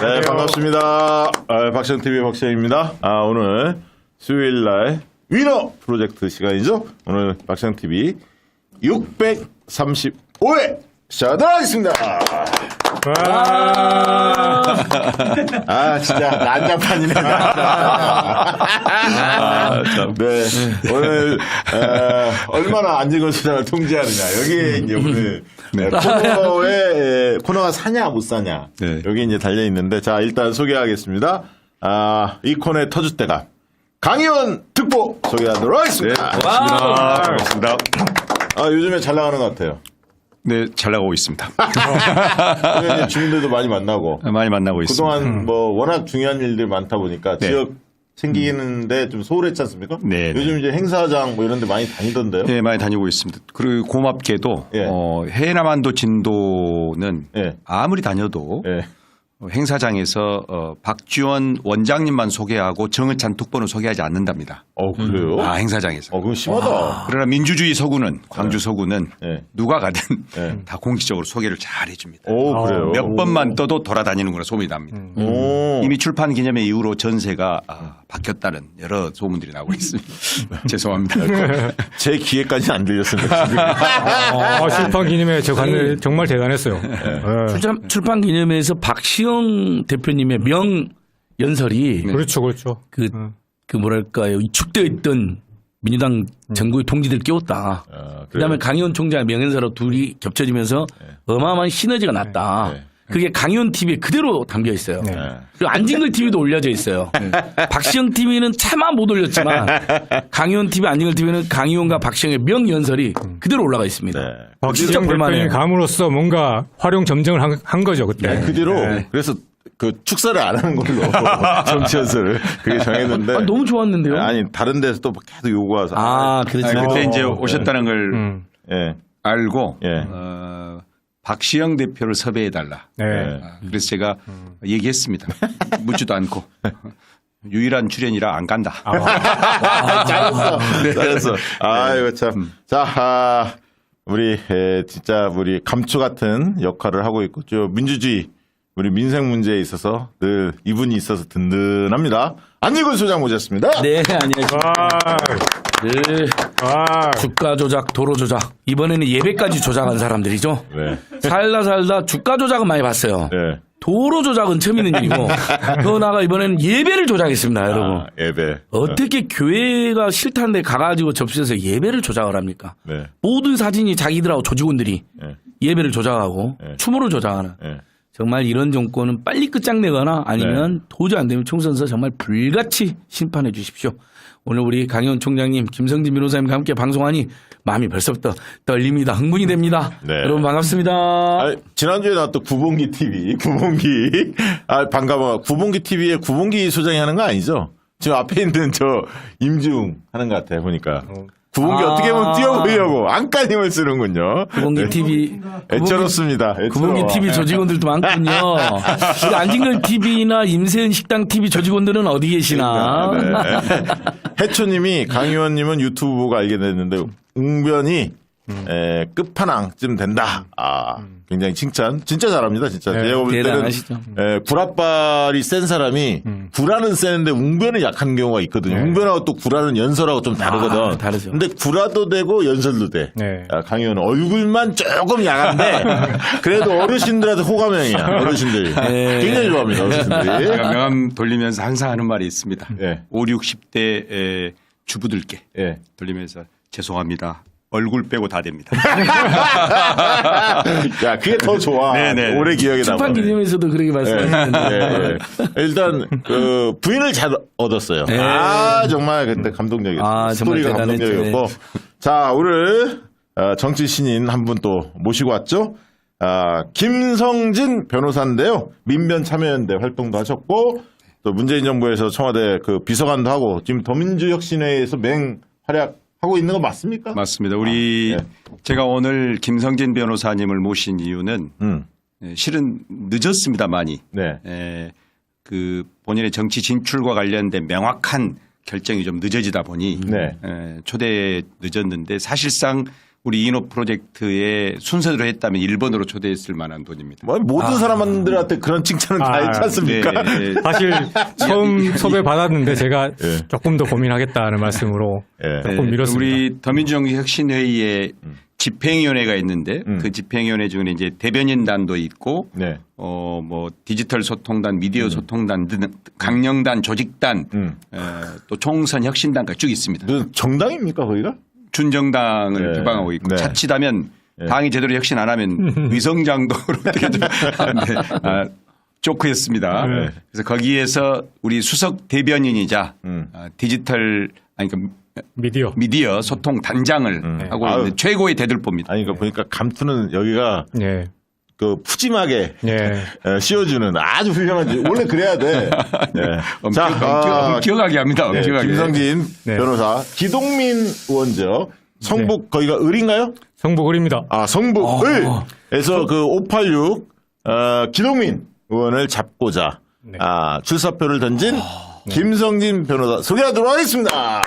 네, 반갑습니다. 박시영TV의 박시영입니다. 오늘 수요일날 위너 프로젝트 시간이죠. 오늘 박시영TV 635회 시작하겠습니다. 진짜 난장판이네. 네, 오늘 얼마나 안진걸 소장을 통제하느냐. 여기에 이제 오늘 코너가 사냐 못 사냐. 네. 여기 이제 달려 있는데, 자 일단 소개하겠습니다. 이 코너의 터줏대감 강희원 특보 소개하도록 하겠습니다. 네, 반갑습니다. 요즘에 잘 나가는 것 같아요. 네, 잘 나가고 있습니다. 이제 주민들도 많이 만나고. 많이 만나고 있습니다. 그동안 뭐 워낙 중요한 일들 많다 보니까 네. 지역 챙기는데 좀 소홀했지 않습니까? 네. 요즘 이제 행사장 뭐 이런 데 많이 다니던데요. 네, 많이 다니고 있습니다. 그리고 고맙게도 예. 해남한도 진도는 예. 아무리 다녀도 예. 행사장에서 박지원 원장님만 소개하고 정을찬 특보는 소개하지 않는답니다. 그래요? 행사장에서. 그건 심하다. 그러나 민주주의 서구는 광주 서구는 네. 누가 가든 네. 다 공식적으로 소개를 잘 해줍니다. 그래요? 몇 번만 떠도 돌아다니는 거라 소문이 납니다. 이미 출판 기념회 이후로 전세가 바뀌었다는 여러 소문들이 나오고 있습니다. 죄송합니다. 제 귀에까지는 안 들렸습니다. 지금. 출판 기념회 저 갔는데 정말 대단했어요. 출판 기념회에서 박시영 대표님의 명 연설이 그렇죠. 그 뭐랄까요, 축되어 있던 민주당 전국의 동지들 깨웠다. 그다음에 강의원 총장의 명연설하고 둘이 겹쳐지면서 어마어마한 시너지가 났다. 네. 그게 강의원 TV에 그대로 담겨 있어요. 네. 그리고 안진걸 TV도 올려져 있어요. 박시영 TV는 차마 못 올렸지만 강의원 TV, 안진걸 TV는 강의원과 박시영의 명연설이 그대로 올라가 있습니다. 네. 진짜 박시영 볼만해요. 대표님 감으로써 뭔가 활용 점정을 한 거죠 그때. 그 뒤로 그래서 그 축사를 안 하는 걸로 정치연설을 그게 정했는데. 너무 좋았는데요. 아니 다른 데서 또 계속 요구가 와서. 그렇죠. 그때 이제 오셨다는 걸 예. 알고 예. 박시영 대표를 섭외해달라. 네. 그래서 제가 얘기했습니다. 묻지도 않고. 유일한 출연이라 안 간다. 잘했어. 잘했어. 이거 참. 자, 진짜 우리 감초 같은 역할을 하고 있고, 민주주의, 우리 민생 문제에 있어서 늘 이분이 있어서 든든합니다. 안진걸 소장 모셨습니다. 네, 안녕하십니까. 네. 주가 조작, 도로 조작. 이번에는 예배까지 조작한 사람들이죠. 네. 살다 주가 조작은 많이 봤어요. 네. 도로 조작은 처음 있는 일이고, 더 나아가 이번에는 예배를 조작했습니다, 여러분. 예배. 어떻게 교회가 싫다는데 가가지고 접수해서 예배를 조작을 합니까? 네. 모든 사진이 자기들하고 조직원들이 네. 예배를 조작하고 네. 추모를 조작하는. 네. 정말 이런 정권은 빨리 끝장내거나 아니면 도저히 안 되면 총선에서 정말 불같이 심판해 주십시오. 오늘 우리 강희원 총장님, 김성진 변호사님과 함께 방송하니 마음이 벌써부터 떨립니다. 흥분이 됩니다. 네. 여러분 반갑습니다. 지난주에 나왔던 구봉기 TV, 반가워. 구봉기 TV에 구봉기 소장이 하는 거 아니죠? 지금 앞에 있는 임지웅 하는 것 같아요, 보니까. 구봉기 어떻게 보면 띄워보려고 안간힘을 쓰는군요. 구봉기 TV. 애처롭습니다. 구봉기 TV 조직원들도 많군요. 우리 안진걸 TV나 임세은 식당 TV 조직원들은 어디 계시나. 네. 해초님이 강의원님은 유튜브 보고 알게 됐는데 웅변이 끝판왕쯤 된다. 굉장히 칭찬. 진짜 잘합니다, 진짜. 제가 볼 때는 대단하시죠. 구라빨이 센 사람이 구라는 세는데 웅변은 약한 경우가 있거든요. 웅변하고 또 구라는 연설하고 좀 다르거든. 다르죠. 근데 구라도 되고 연설도 돼. 네. 강의원은 얼굴만 조금 약한데 그래도 어르신들한테 호감형이야. 어르신들이. 굉장히 좋아합니다, 어르신들이. 제가 명함 돌리면서 항상 하는 말이 있습니다. 예. 5, 60대 주부들께 예. 돌리면서 죄송합니다. 얼굴 빼고 다 됩니다. 야, 그게 더 좋아. 네네. 오래 기억에 남아. 출판 기념회에서도 그렇게 말씀하셨는데. 일단 부인을 잘 얻었어요. 네. 정말 그때 감동적이었어요. 정말 스토리가 대단했죠. 감동적이었고. 자, 오늘 정치 신인 한 분 또 모시고 왔죠. 김성진 변호사인데요. 민변 참여연대 활동도 하셨고 또 문재인 정부에서 청와대 비서관도 하고 지금 더민주혁신회에서 맹활약 하고 있는 거 맞습니까? 맞습니다. 제가 오늘 김성진 변호사님을 모신 이유는 실은 늦었습니다, 많이. 네. 본인의 정치 진출과 관련된 명확한 결정이 좀 늦어지다 보니 초대에 늦었는데 사실상 우리 인호 프로젝트의 순서대로 했다면 1번으로 초대했을 만한 돈입니다. 뭐 모든 사람들한테 그런 칭찬은 다 했지 않습니까? 네. 사실 처음 섭외 받았는데 제가 조금 더 고민하겠다는 말씀으로 조금 미뤘습니다. 우리 더민주정책혁신회의에 집행위원회가 있는데 그 집행위원회 중에 이제 대변인단도 있고 네. 뭐 디지털 소통단, 미디어 소통단 등 강령단, 조직단, 또 총선 혁신단까지 쭉 있습니다. 무슨 정당입니까 거기가? 준정당을 네. 비방하고 있고 네. 자칫하면 당이 제대로 혁신 안 하면 위성장도로 어떻게 좀 하는데 조크였습니다. 네. 그래서 거기에서 우리 수석 대변인이자 디지털 아니 그러니까 미디어. 소통 단장을 하고 아유. 있는 최고의 대들보입니다. 아니 그러니까 보니까 감투는 여기가 네. 그 푸짐하게 네. 씌워주는 아주 훌륭한 원래 그래야 돼. 네. 엄격하게 합니다. 네, 엄격하게. 김성진 네. 변호사, 기동민 의원죠. 성북 거기가 을인가요? 성북을입니다. 아 성북 을에서 그 586 기동민 의원을 잡고자 네. 출사표를 던진 김성진 변호사 소개하도록 하겠습니다.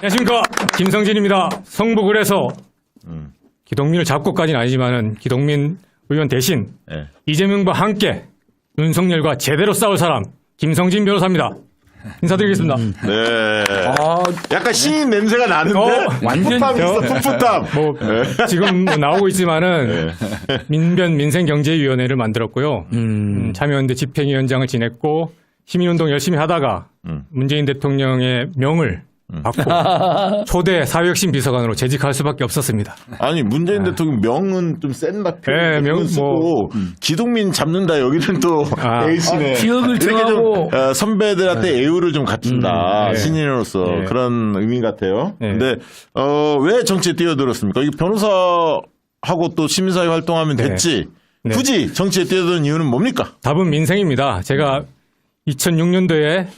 안녕하십니까. 김성진입니다. 성북을에서 기동민을 잡고까지는 아니지만은 기동민 의원 대신 네. 이재명과 함께 윤석열과 제대로 싸울 사람 김성진 변호사입니다. 인사드리겠습니다. 네. 약간 신인 냄새가 나는데 완전 풋풋함 있어 풋풋함. 뭐 지금 뭐 나오고 있지만은 민변 민생경제위원회를 만들었고요. 참여연대 집행위원장을 지냈고 시민운동 열심히 하다가 문재인 대통령의 명을 받고 초대 사회혁신 비서관으로 재직할 수밖에 없었습니다. 아니 문재인 대통령 명은 좀 센다. 네, 명 쓰고 기동민 잡는다 여기는 또 A씨네. 기억을 이렇게 정하고 좀 선배들한테 애우를 좀 갖춘다. 네. 신인으로서 네. 그런 의미 같아요. 네. 근데 왜 정치에 뛰어들었습니까? 이게 변호사하고 또 시민사회 활동하면 네. 됐지. 네. 굳이 정치에 뛰어드는 이유는 뭡니까? 답은 민생입니다. 제가 2006년도에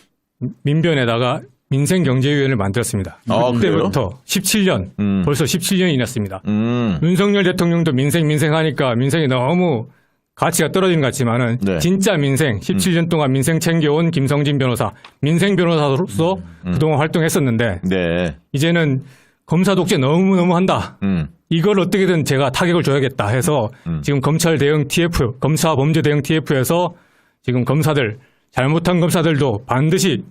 민변에다가 민생경제위원회를 만들었습니다. 아, 그때부터 17년, 벌써 17년이 지났습니다. 윤석열 대통령도 민생 하니까 민생이 너무 가치가 떨어진 것 같지만은 네. 진짜 민생, 17년 동안 민생 챙겨온 김성진 변호사, 민생 변호사로서 그동안 활동했었는데 네. 이제는 검사 독재 너무 한다. 이걸 어떻게든 제가 타격을 줘야겠다 해서 지금 검찰 대응 TF, 검사 범죄 대응 TF에서 지금 검사들, 잘못한 검사들도 반드시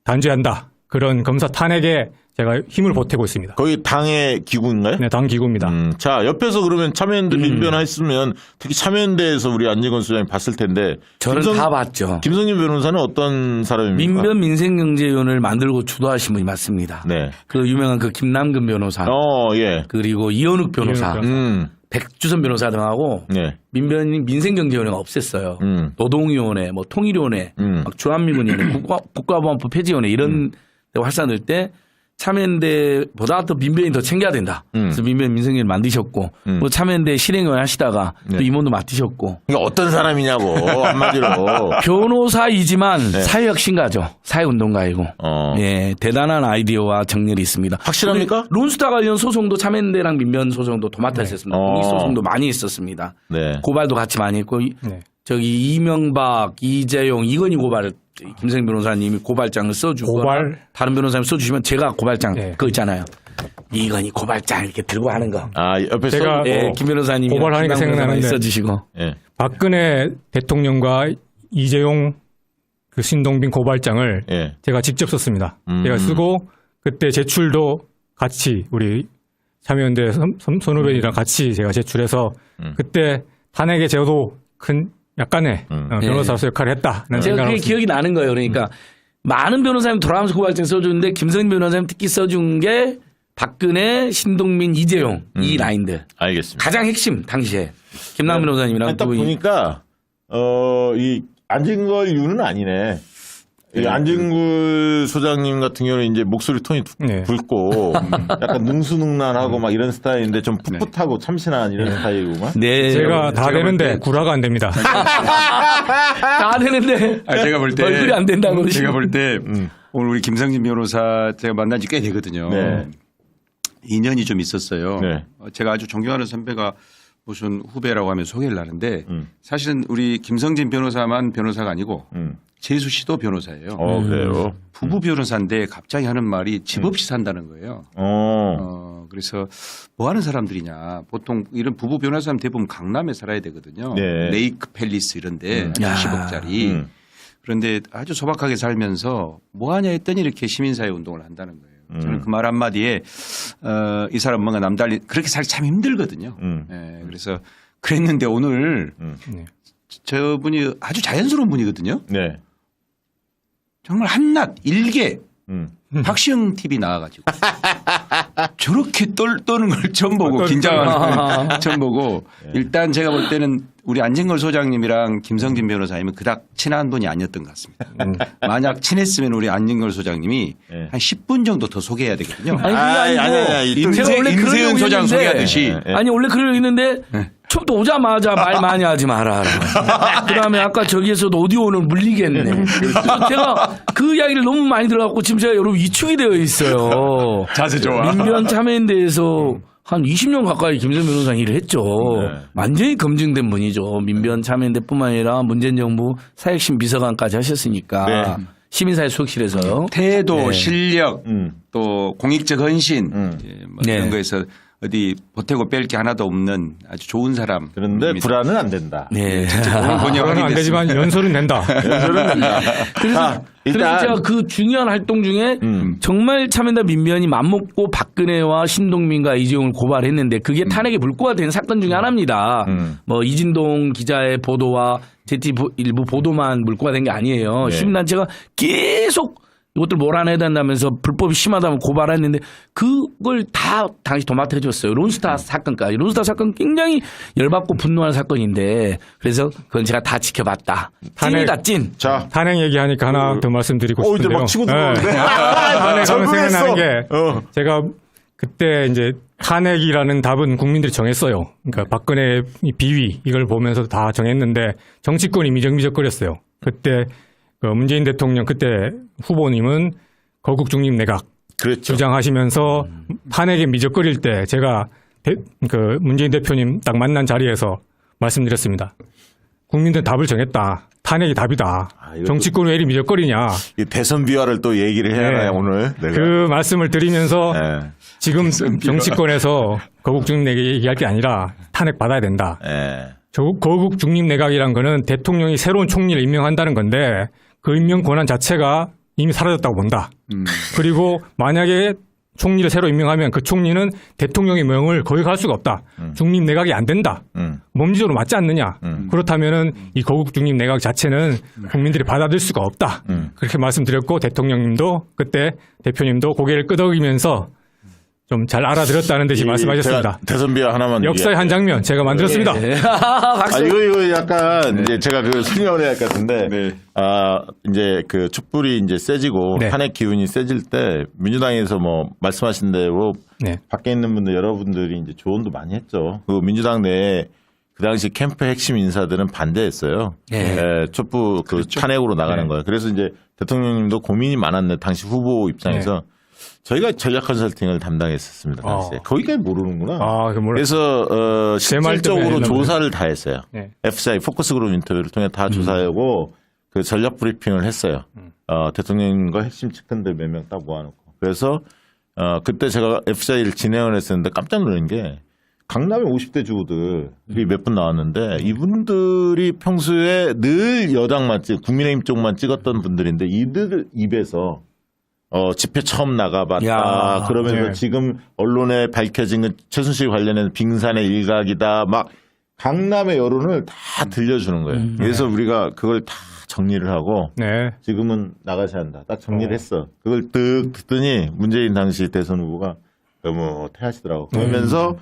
단죄한다. 그런 검사 탄핵에 제가 힘을 보태고 있습니다. 거기 당의 기구인가요? 네, 당 기구입니다. 자, 옆에서 그러면 참여연대 민변했으면 특히 참여연대에서 우리 안지건 수장이 봤을 텐데 저는 다 봤죠. 김성진 변호사는 어떤 사람입니까? 민변 민생경제위원회를 만들고 주도하신 분이 맞습니다. 네. 그 유명한 그 김남근 변호사 예. 그리고 이현욱 변호사, 백주선 변호사 등하고 네. 민변 민생경제위원회가 없앴어요. 노동위원회, 뭐 통일위원회, 막 주한미군위원회, 국가보안법 폐지위원회 이런 데가 활산될 때 참여연대보다 더 민변이 더 챙겨야 된다. 그래서 민변 민생경제를 만드셨고 뭐 참여연대 실행위원 하시다가 또 임원도 맡으셨고. 그러니까 어떤 사람이냐고 한마디로. 변호사이지만 사회혁신가죠. 사회운동가이고. 예, 대단한 아이디어와 정열이 있습니다. 확실합니까? 론스타 관련 소송도 참여연대랑 민변 소송도 도맡아 했었습니다. 공익 소송도 많이 했었습니다. 네. 고발도 같이 많이 했고 저기 이명박, 이재용, 이건희 고발을 김성 변호사님이 고발장을 써주고 고발? 다른 변호사님 써주시면 제가 고발장 네. 그거 있잖아요. 이건희 고발장 이렇게 들고 하는 거. 옆에서 제가 예, 김 변호사님이 고발하니까 생각나는데 써주시고. 예. 박근혜 대통령과 이재용 그 신동빈 고발장을 예. 제가 직접 썼습니다. 제가 쓰고 그때 제출도 같이 우리 참여연대 선후배이랑 같이 제가 제출해서 그때 탄핵에 저도 큰 약간의 변호사로서 역할을 했다는 제가 생각을 그게 기억이 나는 거예요. 그러니까 많은 변호사님 돌아가면서 고발장 써주는데 김성진 변호사님 특히 써준 게 박근혜, 신동민, 이재용 이 라인들. 알겠습니다. 가장 핵심 당시에 김남근 변호사님이랑 딱 보니까 이 안진걸 이유는 아니네. 이 안진걸 소장님 같은 경우는 이제 목소리 톤이 네. 굵고 약간 능수능란하고 막 이런 스타일인데 좀 풋풋하고 참신한 이런 스타일이구만. 네. 제가 다 되는데 구라가 안 됩니다. 다 되는데 제가 볼 때 얼굴이 안 된다고 제가 볼 때 오늘 우리 김성진 변호사 제가 만난 지 꽤 되거든요. 네. 인연이 좀 있었어요. 네. 제가 아주 존경하는 선배가 무슨 후배라고 하면 소개를 하는데 사실은 우리 김성진 변호사만 변호사가 아니고 재수 씨도 변호사예요. 그래요. 부부 변호사인데 갑자기 하는 말이 집 없이 산다는 거예요. 그래서 뭐 하는 사람들이냐. 보통 이런 부부 변호사님 대부분 강남에 살아야 되거든요. 네. 레이크 팰리스 이런데 야. 10억짜리. 그런데 아주 소박하게 살면서 뭐 하냐 했더니 이렇게 시민사회 운동을 한다는 거예요. 저는 그 말 한마디에 이 사람 뭔가 남달리 그렇게 살기 참 힘들거든요. 예, 그래서 그랬는데 오늘 네. 저분이 아주 자연스러운 분이거든요. 네. 정말 한낱 일개 음. 박시영 TV 나와가지고 저렇게 떠는 걸 처음 보고 긴장하는 걸 처음 보고 일단 제가 볼 때는 우리 안진걸 소장님이랑 김성진 변호사님은 그닥 친한 분이 아니었던 것 같습니다. 만약 친했으면 우리 안진걸 소장님이 네. 한 10분 정도 더 소개해야 되거든요. 아니, 그게 아니고 제가 원래 그러려고 임세은 소장 했는데 소개하듯이 아니 원래 그러려고 했는데 처음부터 오자마자 말 많이 하지 마라. 그다음에 아까 저기에서도 오디오는 물리겠네. 그래서 제가 그 이야기를 너무 많이 들어갖고 지금 제가 여러분 위축이 되어 있어요. 자세 좋아. 민변 참여연대에서 한 20년 가까이 김선 변호사 일을 했죠. 네. 완전히 검증된 분이죠. 민변 참여연대뿐만 아니라 문재인 정부 사회핵심 비서관까지 하셨으니까 네. 시민사회 수석실에서요. 태도, 네. 실력, 또 공익적 헌신 뭐 네. 이런 거에서 어디 보태고 뺄 게 하나도 없는 아주 좋은 사람. 그런데 불안은 안 된다. 네. 오늘 번역이 그건 안 되지만 연설은 된다. 그래서 일단 제가 그 중요한 활동 중에 정말 참여연대 민변이 맘먹고 박근혜와 신동민과 이재용을 고발했는데 그게 탄핵의 물꼬가 된 사건 중에 하나입니다. 뭐 이진동 기자의 보도와 제티 일부 보도만 물꼬가 된 게 아니에요. 네. 시민단체가 계속 이것들 몰아내야 된다면서 불법이 심하다면 고발했는데 그걸 다 당시 도맡아 줬어요. 론스타 사건까지. 론스타 사건 굉장히 열받고 분노하는 사건인데 그래서 그건 제가 다 지켜봤다. 찐이다 찐. 자, 탄핵 얘기하니까 하나 더 말씀드리고 이제 싶은데요. 막 치고 네. 들어오는데. 탄핵 하면 생각나는 게 적응했어. 제가 그때 이제 탄핵이라는 답은 국민들이 정했어요. 그러니까 박근혜 비위 이걸 보면서 다 정했는데 정치권이 미적미적거렸어요. 그때 그 문재인 대통령 그때 후보님은 거국 중립 내각 그렇죠. 주장하시면서 탄핵에 미적거릴 때 제가 그 문재인 대표님 딱 만난 자리에서 말씀드렸습니다. 국민들은 답을 정했다. 탄핵이 답이다. 이것도- 정치권이 왜 이리 미적거리냐. 이 대선 비화를 또 얘기를 해야 하나요, 네. 오늘? 내가. 그 말씀을 드리면서 네. 지금 정치권에서 거국 중립 내각 얘기할 게 아니라 탄핵 받아야 된다. 네. 거국 중립 내각이란 거는 대통령이 새로운 총리를 임명한다는 건데 그 임명 권한 자체가 이미 사라졌다고 본다. 그리고 만약에 총리를 새로 임명하면 그 총리는 대통령의 명을 거역할 수가 없다. 중립 내각이 안 된다. 법리적으로 맞지 않느냐. 그렇다면은 이 거국 중립 내각 자체는 국민들이 받아들일 수가 없다. 그렇게 말씀드렸고 대통령님도 그때 대표님도 고개를 끄덕이면서 좀 잘 알아들었다는 듯이 말씀하셨습니다. 제가 대선 비화 하나만. 역사의 한 장면 제가 만들었습니다. 이거 약간 이제 제가 그 설명을 해야 할 것 같은데. 네. 이제 그 촛불이 이제 세지고 네. 탄핵 기운이 세질 때 민주당에서 뭐 말씀하신 대로 네. 밖에 있는 분들 여러분들이 이제 조언도 많이 했죠. 그 민주당 내에 그 당시 캠프 핵심 인사들은 반대했어요. 네. 촛불 그 탄핵으로 나가는 네. 거예요. 그래서 이제 대통령님도 고민이 많았네. 당시 후보 입장에서 저희가 전략 컨설팅을 담당했었습니다. 당시에. 거기까지 모르는구나. 아, 그 몰라. 그래서 제 말 때문에 실질적으로 했나 조사를 다 했어요. 네. FCI 포커스그룹 인터뷰를 통해 다 조사하고 그 전략 브리핑을 했어요. 대통령과 핵심 측근들 몇 명 딱 모아놓고. 그래서 그때 제가 FCI를 진행을 했었는데 깜짝 놀란 게 강남의 50대 주부들이 몇 분 나왔는데 이분들이 평소에 늘 여당만 국민의힘 쪽만 찍었던 분들인데 이들 입에서 집회 처음 나가봤다. 야, 그러면서 네. 지금 언론에 밝혀진 건 최순실 관련해서 빙산의 일각이다. 막 강남의 여론을 다 들려주는 거예요. 그래서 우리가 그걸 다 정리를 하고 네. 지금은 나가셔야 한다. 딱 정리를 했어. 그걸 뜩 듣더니 문재인 당시 대선 후보가 너무 태하시더라고. 그러면서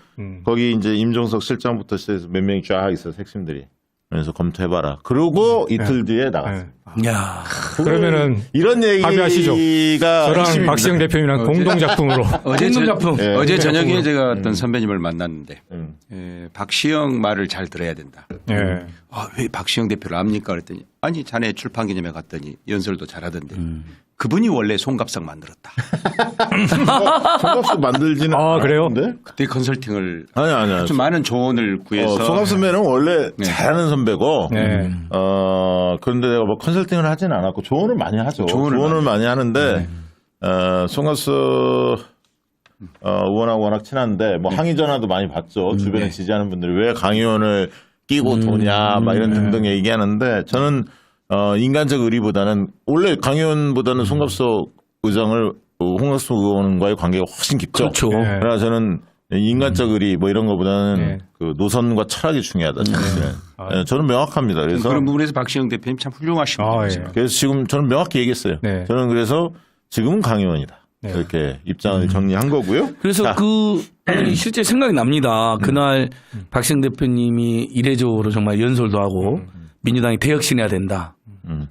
거기 이제 임종석 실장부터 시작해서 몇 명이 쫙 있어 핵심들이. 그래서 검토해봐라. 그러고 이틀 뒤에 나갔어요. 야. 그러면은 이런 합의하시죠. 얘기가 저랑 핵심입니다. 박시영 대표님이랑 공동 작품으로 공동작품. 예. 어제 저녁에 제가 어떤 선배님을 만났는데 음. 박시영 말을 잘 들어야 된다. 예. 왜 박시영 대표를 압니까? 그랬더니 아니 자네 출판 기념회 갔더니 연설도 잘하던데 그분이 원래 송갑석 만들었다. 송갑수 만들지는 아, 그래요? 않았는데? 그때 컨설팅을 아니. 좀 많은 조언을 구해서 송갑 선배는 원래 네. 잘하는 선배고, 네. 그런데 내가 뭐 컨설팅을 하진 않았고, 조언을 많이 하죠. 조언을 많이 하는데, 송갑수 의원하고 워낙 친한데 뭐 항의 전화도 많이 받죠. 주변에 지지하는 분들이 왜 강의원을 끼고 도냐 막 이런 등등 얘기하는데 저는 인간적 의리보다는 원래 강의원보다는 송갑석 의장을 홍갑석 의원과의 관계가 훨씬 깊죠. 그렇죠. 네. 그래서 저는 인간적 의리 뭐 이런 거보다는 네. 그 노선과 철학이 중요하다. 저는. 저는 명확합니다. 그래서 그런 부분에서 박시영 대표님 참 훌륭하신 분이세요. 예. 그래서 지금 저는 명확히 얘기했어요. 네. 저는 그래서 지금은 강의원이다. 네. 이렇게 입장을 정리한 거고요. 그래서 자, 실제 생각이 납니다. 그날 박시영 대표님이 이례적으로 정말 연설도 하고 민주당이 대혁신해야 된다.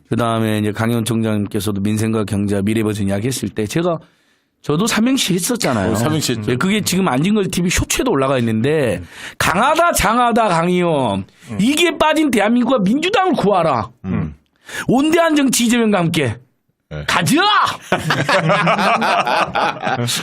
그 다음에 이제 강현 총장님께서도 민생과 경제와 미래 버전 이야기했을 때 저도 삼행시 했었잖아요. 삼행시 했죠. 네, 그게 지금 안진걸 TV 쇼츠에도 올라가 있는데 강하다 장하다 강의원 이게 빠진 대한민국과 민주당을 구하라. 온대한 정치 이재명과 함께 네. 가자.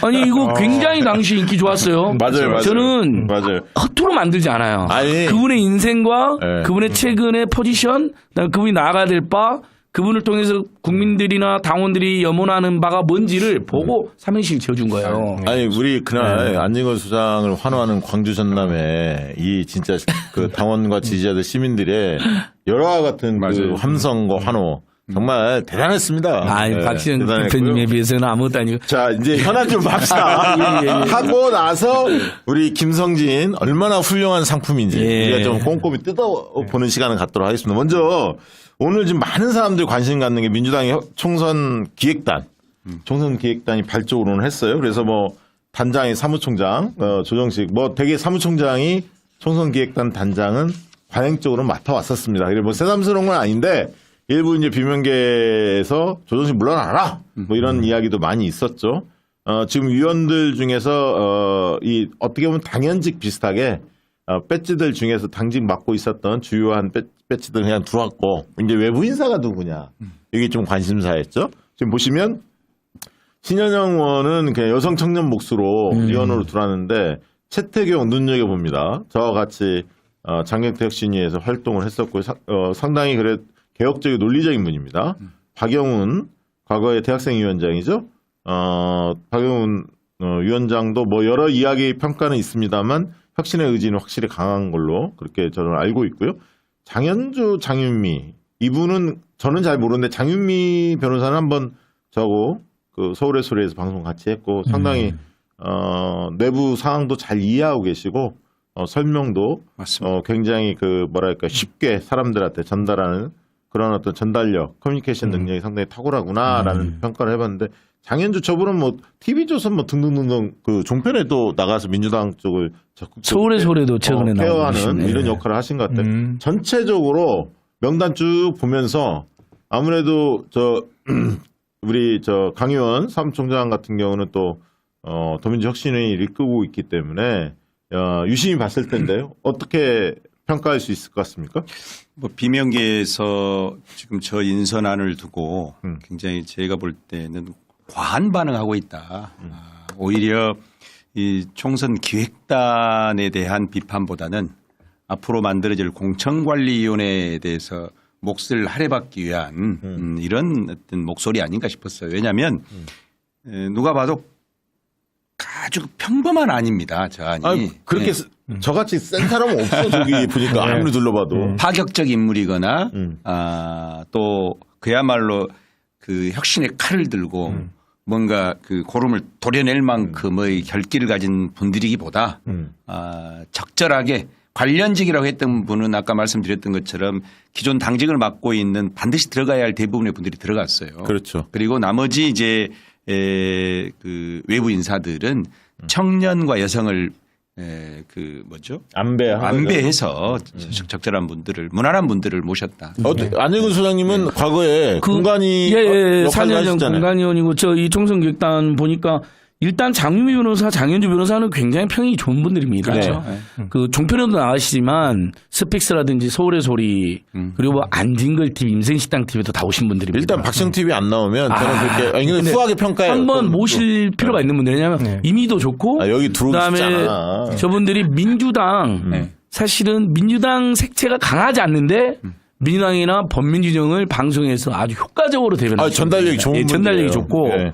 아니 이거 굉장히 당시 인기 좋았어요. 맞아요. 저는 맞아요. 허투루 만들지 않아요. 아니. 그분의 인생과 네. 그분의 최근의 포지션, 그다음에 그분이 나아가야 될 바, 그분을 통해서 국민들이나 당원들이 염원하는 바가 뭔지를 보고 삼행시를 지어준 거예요. 아니 우리 그날 안진걸 수장을 환호하는 광주 전남에 이 진짜 그 당원과 지지자들 시민들의 열화와 같은 그 맞아요. 함성과 환호 정말 대단했습니다. 아니, 네, 박시영 대단했고요. 대표님에 비해서는 아무것도 아니고. 자 이제 현안 좀 합시다. 하고 나서 우리 김성진 얼마나 훌륭한 상품인지 예. 우리가 좀 꼼꼼히 뜯어보는 시간을 갖도록 하겠습니다. 먼저 오늘 지금 많은 사람들이 관심 갖는 게 민주당의 총선 기획단, 총선 기획단이 발족을 했어요. 그래서 뭐 단장이 사무총장, 조정식, 뭐 되게 사무총장이 총선 기획단 단장은 관행적으로 맡아왔었습니다. 그리고 뭐 새삼스러운 건 아닌데 일부 이제 비명계에서 조정식 물러나라 뭐 이런 이야기도 많이 있었죠. 지금 위원들 중에서 이 어떻게 보면 당연직 비슷하게 배지들 중에서 당직 맡고 있었던 주요한 배지들 그냥 들어왔고 이제 외부 인사가 누구냐 이게 좀 관심사였죠. 지금 보시면 신현영 의원은 그냥 여성 청년 몫으로 위원으로 들어왔는데 채태경 눈여겨봅니다. 저와 같이 장경태혁신위에서 활동을 했었고 상당히 그래 개혁적이고 논리적인 분입니다. 박영훈 과거의 대학생위원장이죠. 박영훈 위원장도 뭐 여러 이야기 평가는 있습니다만 혁신의 의지는 확실히 강한 걸로 그렇게 저는 알고 있고요. 장현주, 장윤미 이분은 저는 잘 모르는데 장윤미 변호사는 한번 저하고 그 서울의 소리에서 방송 같이 했고 상당히 내부 상황도 잘 이해하고 계시고 설명도 맞습니다. 굉장히 그 뭐랄까 쉽게 사람들한테 전달하는 그런 어떤 전달력, 커뮤니케이션 능력이 상당히 탁월하구나라는 평가를 해봤는데 장현주 저분은 뭐 TV조선 뭐 등등등등 그 종편에도 나가서 민주당 쪽을 적극적으로 서울의 소리도 최근에 나오고 케어하는 계시네. 이런 역할을 하신 것 같아요. 전체적으로 명단 쭉 보면서 아무래도 우리 강 의원 사무총장 같은 경우는 또 더민주혁신회의를 이끌고 있기 때문에 유심히 봤을 텐데요. 어떻게 평가할 수 있을 것 같습니까? 뭐 비명계에서 지금 저 인선안을 두고 굉장히 제가 볼 때는 과한 반응하고 있다. 오히려 이 총선 기획단에 대한 비판보다는 앞으로 만들어질 공천관리위원회에 대해서 몫을 할애받기 위한 이런 어떤 목소리 아닌가 싶었어요. 왜냐하면 누가 봐도 아주 평범한 안입니다. 저 안이. 아니, 그렇게 저같이 센 사람은 없어. 저기 보니까 아무리 둘러봐도. 파격적 인물이거나 또 그야말로 그 혁신의 칼을 들고 뭔가 그 고름을 도려낼 만큼의 결기를 가진 분들이기보다 적절하게 관련직이라고 했던 분은 아까 말씀드렸던 것처럼 기존 당직을 맡고 있는 반드시 들어가야 할 대부분의 분들이 들어갔어요. 그렇죠. 그리고 나머지 이제 그 외부 인사들은 청년과 여성을 안배해서 적절한 분들을 무난한 분들을 모셨다. 안정근 소장님은 과거에 공간이 역할을 4년 전 하셨잖아요. 공간위원이고 이 총선기획단 보니까 일단 장윤미 변호사, 장현주 변호사는 굉장히 평이 좋은 분들입니다. 그렇죠. 그 종편에도 나가시지만 스픽스라든지 서울의 소리 그리고 안진걸 TV, 임생식당 TV도 다 오신 분들입니다. 일단 박시영 TV 안 나오면 저는 그렇게 근데 후하게 평가해요. 한번 모실 필요가 있는 분들 왜냐하면 이미도 좋고 여기 그다음에 들어오시잖아. 저분들이 민주당 사실은 민주당 색채가 강하지 않는데 민주당이나 법민주정을 방송에서 아주 효과적으로 대변하시죠. 전달력이 좋은 전달력이 분들이에요. 좋고 네.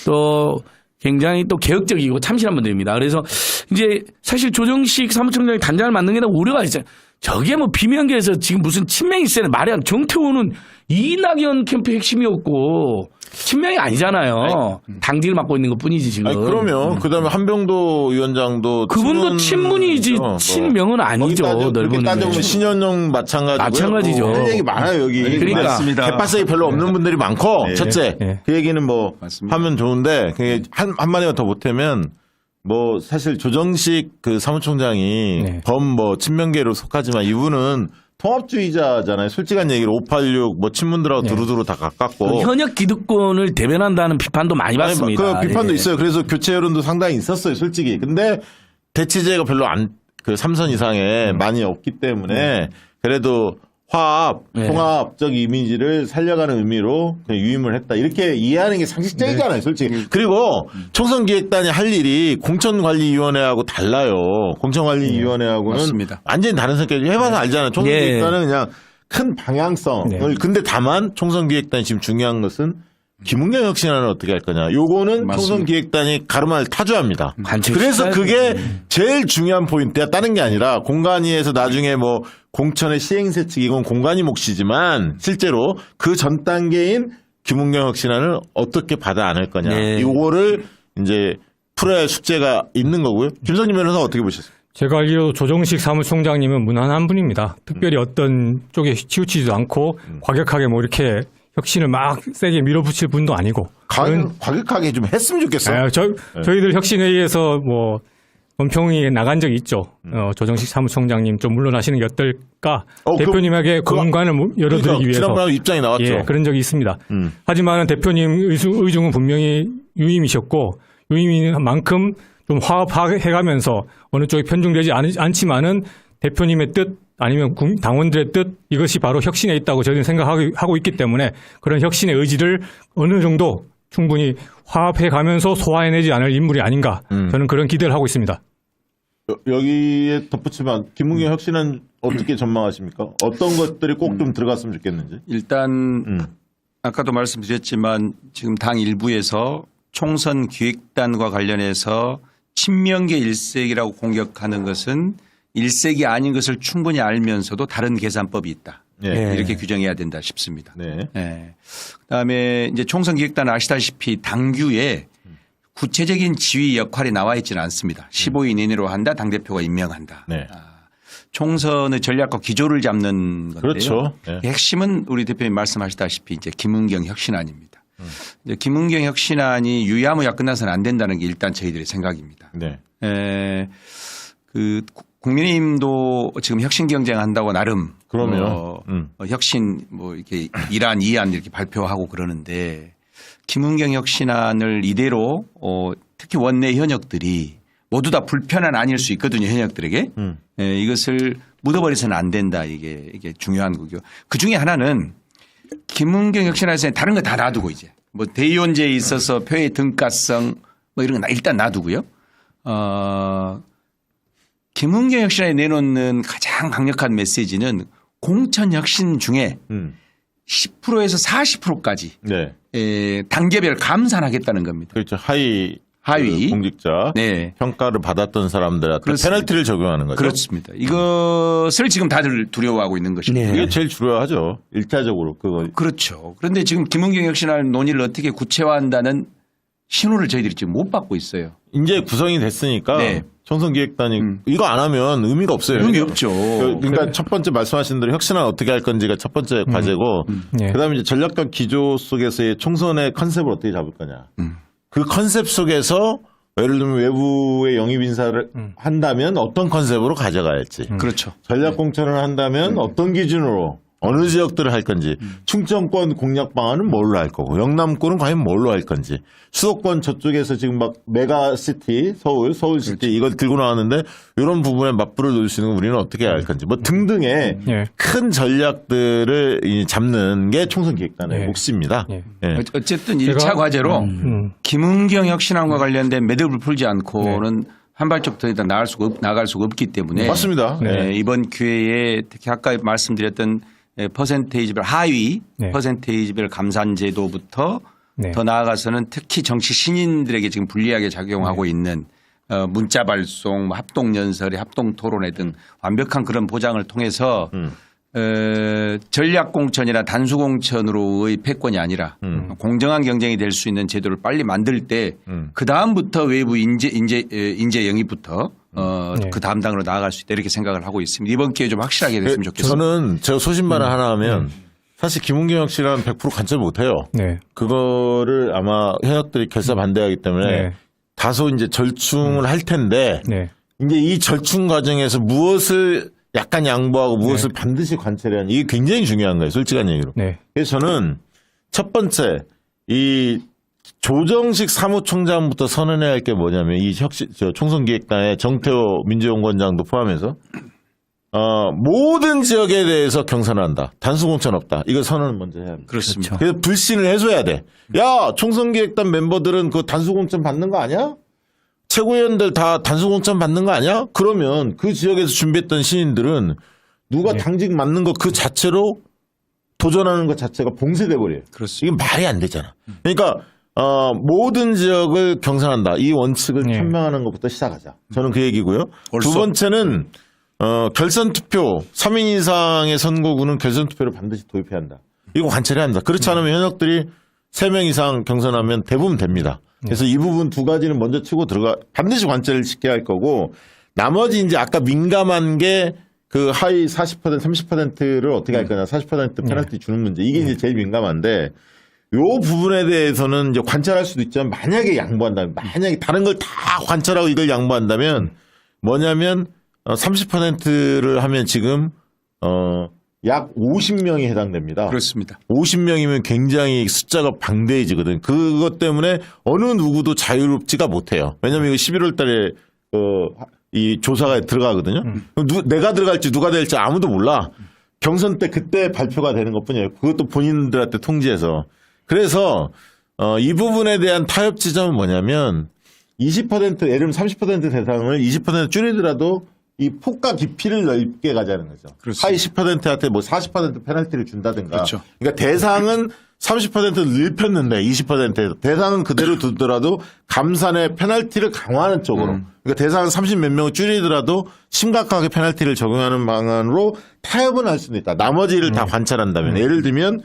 또 굉장히 또 개혁적이고 참신한 분들입니다. 그래서 이제 사실 조정식 사무총장이 단장을 맡는 게 우려가 있어요. 저게 뭐 비명계에서 지금 무슨 친명이 있어요. 말이 안 정태호는 이낙연 캠프 핵심이었고 친명이 아니잖아요. 당직을 맡고 있는 것 뿐이지 지금. 아니, 그러면 그다음에 한병도 위원장도 그분도 친문이지 친명은 아니죠. 넓은 따져보면 신현영 마찬가지죠. 할 얘기 많아요 여기. 그러니까 맞습니다. 개파성이 별로 없는 분들이 많고 첫째 네. 그 얘기는 뭐 맞습니다. 하면 좋은데 그게 한마디만 더 보태면 뭐 사실 조정식 그 사무총장이 네. 뭐 친명계로 속하지만 이분은 통합주의자잖아요. 솔직한 얘기로 586 뭐 친문들하고 두루두루 다 가깝고 현역 기득권을 대변한다는 비판도 많이 받습니다. 그 비판도 예. 있어요. 그래서 교체 여론도 상당히 있었어요, 솔직히. 근데 대치제가 별로 그 3선 이상에 많이 없기 때문에 그래도 화합, 네. 통합적 이미지를 살려가는 의미로 그냥 유임을 했다. 이렇게 이해하는 게 상식적이잖아요, 솔직히. 그리고 총선기획단이 할 일이 공천관리위원회하고 달라요. 공천관리위원회하고는 맞습니다. 완전히 다른 성격이 해봐서 알잖아요. 총선기획단은 그냥 큰 방향성을. 근데 다만 총선기획단이 지금 중요한 것은 김은경 혁신안을 어떻게 할 거냐. 요거는 맞습니다. 총선기획단이 가름할 타주합니다. 관측 그래서 시사를- 그게 제일 중요한 포인트야. 다른 게 아니라 공관위에서 나중에 뭐 공천의 시행세 측 이건 공관위 몫이지만 실제로 그 전 단계인 김은경 혁신안을 어떻게 받아 안을 거냐. 네. 요거를 이제 풀어야 할 숙제가 있는 거고요. 김성진 변호사 어떻게 보셨어요? 제가 알기로 조정식 사무총장님은 무난한 분입니다. 특별히 어떤 쪽에 치우치지도 않고 과격하게 뭐 이렇게 혁신을 막 세게 밀어붙일 분도 아니고. 과격하게 좀 했으면 좋겠어. 저희들 혁신회의에서 뭐 원평이 나간 적이 있죠. 조정식 사무총장님 좀 물러나시는 게 어떨까. 대표님에게 공간을 열어드리기 위해서. 지난번에 입장이 나왔죠. 예, 그런 적이 있습니다. 하지만 대표님 의중은 분명히 유임이셨고 유임인 만큼 좀 화합해가면서 어느 쪽에 편중되지 않지만은 대표님의 뜻 아니면 당원들의 뜻 이것이 바로 혁신에 있다고 저희는 생각하고 있기 때문에 그런 혁신의 의지를 어느 정도 충분히 화합해가면서 소화해내지 않을 인물이 아닌가 저는 그런 기대를 하고 있습니다. 여기에 덧붙이면 김은경 혁신은 어떻게 전망하십니까? 어떤 것들이 꼭 좀 들어갔으면 좋겠는지. 일단 아까도 말씀드렸지만 지금 당 일부에서 총선 기획단과 관련해서 친명계 일색이라고 공격하는 것은 일색이 아닌 것을 충분히 알면서도 다른 계산법이 있다. 네. 이렇게 규정해야 된다 싶습니다. 네. 네. 그다음에 이제 총선 기획단은 아시다시피 당규에 구체적인 지휘 역할이 나와 있지는 않습니다. 15인 이내로 한다. 당대표가 임명한다. 네. 총선의 전략과 기조를 잡는 건데요. 그렇죠. 네. 핵심은 우리 대표님 말씀하셨다시피 이제 김은경 혁신안입니다. 이제 김은경 혁신안이 유야무야 끝나서는 안 된다는 게 일단 저희들의 생각입니다. 네. 그 국민의힘도 지금 혁신 경쟁한다고 나름 그러면 혁신 뭐 이렇게 이안 이안 이렇게 발표하고 그러는데 김은경 혁신안을 이대로 특히 원내 현역들이 모두 다 불편한 아닐 수 있거든요, 현역들에게. 이것을 묻어버려서는 안 된다. 이게 중요한 거고요. 그 중에 하나는 김은경 혁신안에서 다른 거 다 놔두고 이제 뭐 대의원제에 있어서 표의 등가성 뭐 이런 거 일단 놔두고요. 김은경 혁신안에 내놓는 가장 강력한 메시지는 공천 혁신 중에 10%에서 40%까지 네. 단계별 감산하겠다는 겁니다. 그렇죠. 하위 하위. 공직자 네. 평가를 받았던 사람들한테 그렇습니다. 페널티를 적용하는 거죠. 그렇습니다. 이것을 지금 다들 두려워하고 있는 것입니다. 그게 제일 중요하죠. 일차적으로 그거. 그렇죠. 그런데 지금 김은경 혁신안 논의를 어떻게 구체화한다는 신호를 저희들이 지금 못 받고 있어요. 이제 구성이 됐으니까 네. 총선기획단이 이거 안 하면 의미가 없어요. 의미 없죠. 그러니까 첫 번째 말씀하신 대로 혁신안 어떻게 할 건지가 첫 번째 과제고 네. 그다음에 이제 전략적 기조 속에서의 총선의 컨셉을 어떻게 잡을 거냐. 그 컨셉 속에서 예를 들면 외부의 영입 인사를 한다면 어떤 컨셉으로 가져갈지. 그렇죠. 전략 공천을 한다면 어떤 기준으로 어느 지역들을 할 건지 충청권 공략 방안은 뭘로 할 거고 영남권은 과연 뭘로 할 건지 수도권 저쪽에서 지금 막 메가시티 서울시티 그렇죠. 이걸 들고 나왔는데 이런 부분에 맞불을 놓으시는 건 우리는 어떻게 할 건지 뭐 등등의 예. 큰 전략들을 잡는 게 총선기획단의 예. 몫입니다. 예. 예. 어쨌든 1차 과제로 김은경 혁신안과 관련된 매듭을 풀지 않고는 한 발짝 더 나갈 수가 없기 때문에 맞습니다. 네, 이번 기회에 특히 아까 말씀드렸던 퍼센테이지별 하위 네. 퍼센테이지별 감산 제도부터 네. 더 나아가서는 특히 정치 신인들에게 지금 불리하게 작용하고 있는 문자 발송, 뭐 합동 연설회, 합동 토론회 등 완벽한 그런 보장을 통해서 전략 공천이나 단수 공천으로의 패권이 아니라 공정한 경쟁이 될 수 있는 제도를 빨리 만들 때 그 다음부터 외부 인재 영입부터 네. 그 다음 단으로 나아갈 수 있다 이렇게 생각을 하고 있습니다. 이번 기회에 좀 확실하게 됐으면 좋겠습니다. 저는 제가 소신발언 하나 하면 사실 김은경 씨랑 100% 관철 못해요. 네. 그거를 아마 현역들이 결사 반대하기 때문에 네. 다소 이제 절충을 할 텐데 네. 이제 이 절충 과정에서 무엇을 약간 양보하고 무엇을 반드시 관철해야 하는 이게 굉장히 중요한 거예요. 솔직한 얘기로. 네. 그래서 저는 첫 번째 이 조정식 사무총장부터 선언해야 할 게 뭐냐면 이 총선기획단의 정태호 민주연구원장도 포함해서 모든 지역에 대해서 경선한다. 단수공천 없다. 이거 선언을 먼저 해야 합니다. 그렇습니다. 그래서 불신을 해줘야 돼. 야, 총선기획단 멤버들은 그 단수공천 받는 거 아니야? 최고위원들 다 단수공천 받는 거 아니야? 그러면 그 지역에서 준비했던 신인들은 누가 당직 맡는 거 그 자체로 도전하는 것 자체가 봉쇄돼 버려요. 그렇습니다. 이게 말이 안 되잖아. 그러니까 모든 지역을 경선한다. 이 원칙을 천명하는 것부터 시작하자. 저는 그 얘기고요. 두 번째는 결선 투표 3인 이상의 선거구는 결선 투표를 반드시 도입해야 한다. 이거 관철해야 한다. 그렇지 않으면 현역들이 3명 이상 경선하면 대부분 됩니다. 그래서 이 부분 두 가지는 먼저 치고 반드시 관철을 시켜야 할 거고 나머지 이제 아까 민감한 게 그 하위 40% 30%를 어떻게 할 거냐 40% 페널티 주는 문제 이게 이제 제일 민감한데 요 부분에 대해서는 이제 관찰할 수도 있지만 만약에 양보한다면 만약에 다른 걸 다 관찰하고 이걸 양보한다면 뭐냐면 30%를 하면 지금 약 50명이 해당됩니다. 그렇습니다. 50명이면 굉장히 숫자가 방대해지거든. 그것 때문에 어느 누구도 자유롭지가 못해요. 왜냐하면 이거 11월 달에 이 조사가 들어가거든요. 내가 들어갈지 누가 될지 아무도 몰라. 경선 때 그때 발표가 되는 것뿐이에요. 그것도 본인들한테 통지해서. 그래서 이 부분에 대한 타협 지점은 뭐냐면 20% 예를 들면 30% 대상을 20% 줄이더라도 이 폭과 깊이를 넓게 가자는 거죠. 그렇습니다. 하위 10%한테 뭐 40% 페널티를 준다든가. 그렇죠. 그러니까 대상은 30%를 넓혔는데 20% 대상은 그대로 두더라도 감산의 페널티를 강화하는 쪽으로. 그러니까 대상은 30 몇 명을 줄이더라도 심각하게 페널티를 적용하는 방안으로 타협은 할 수는 있다. 나머지를 다 관찰한다면. 예를 들면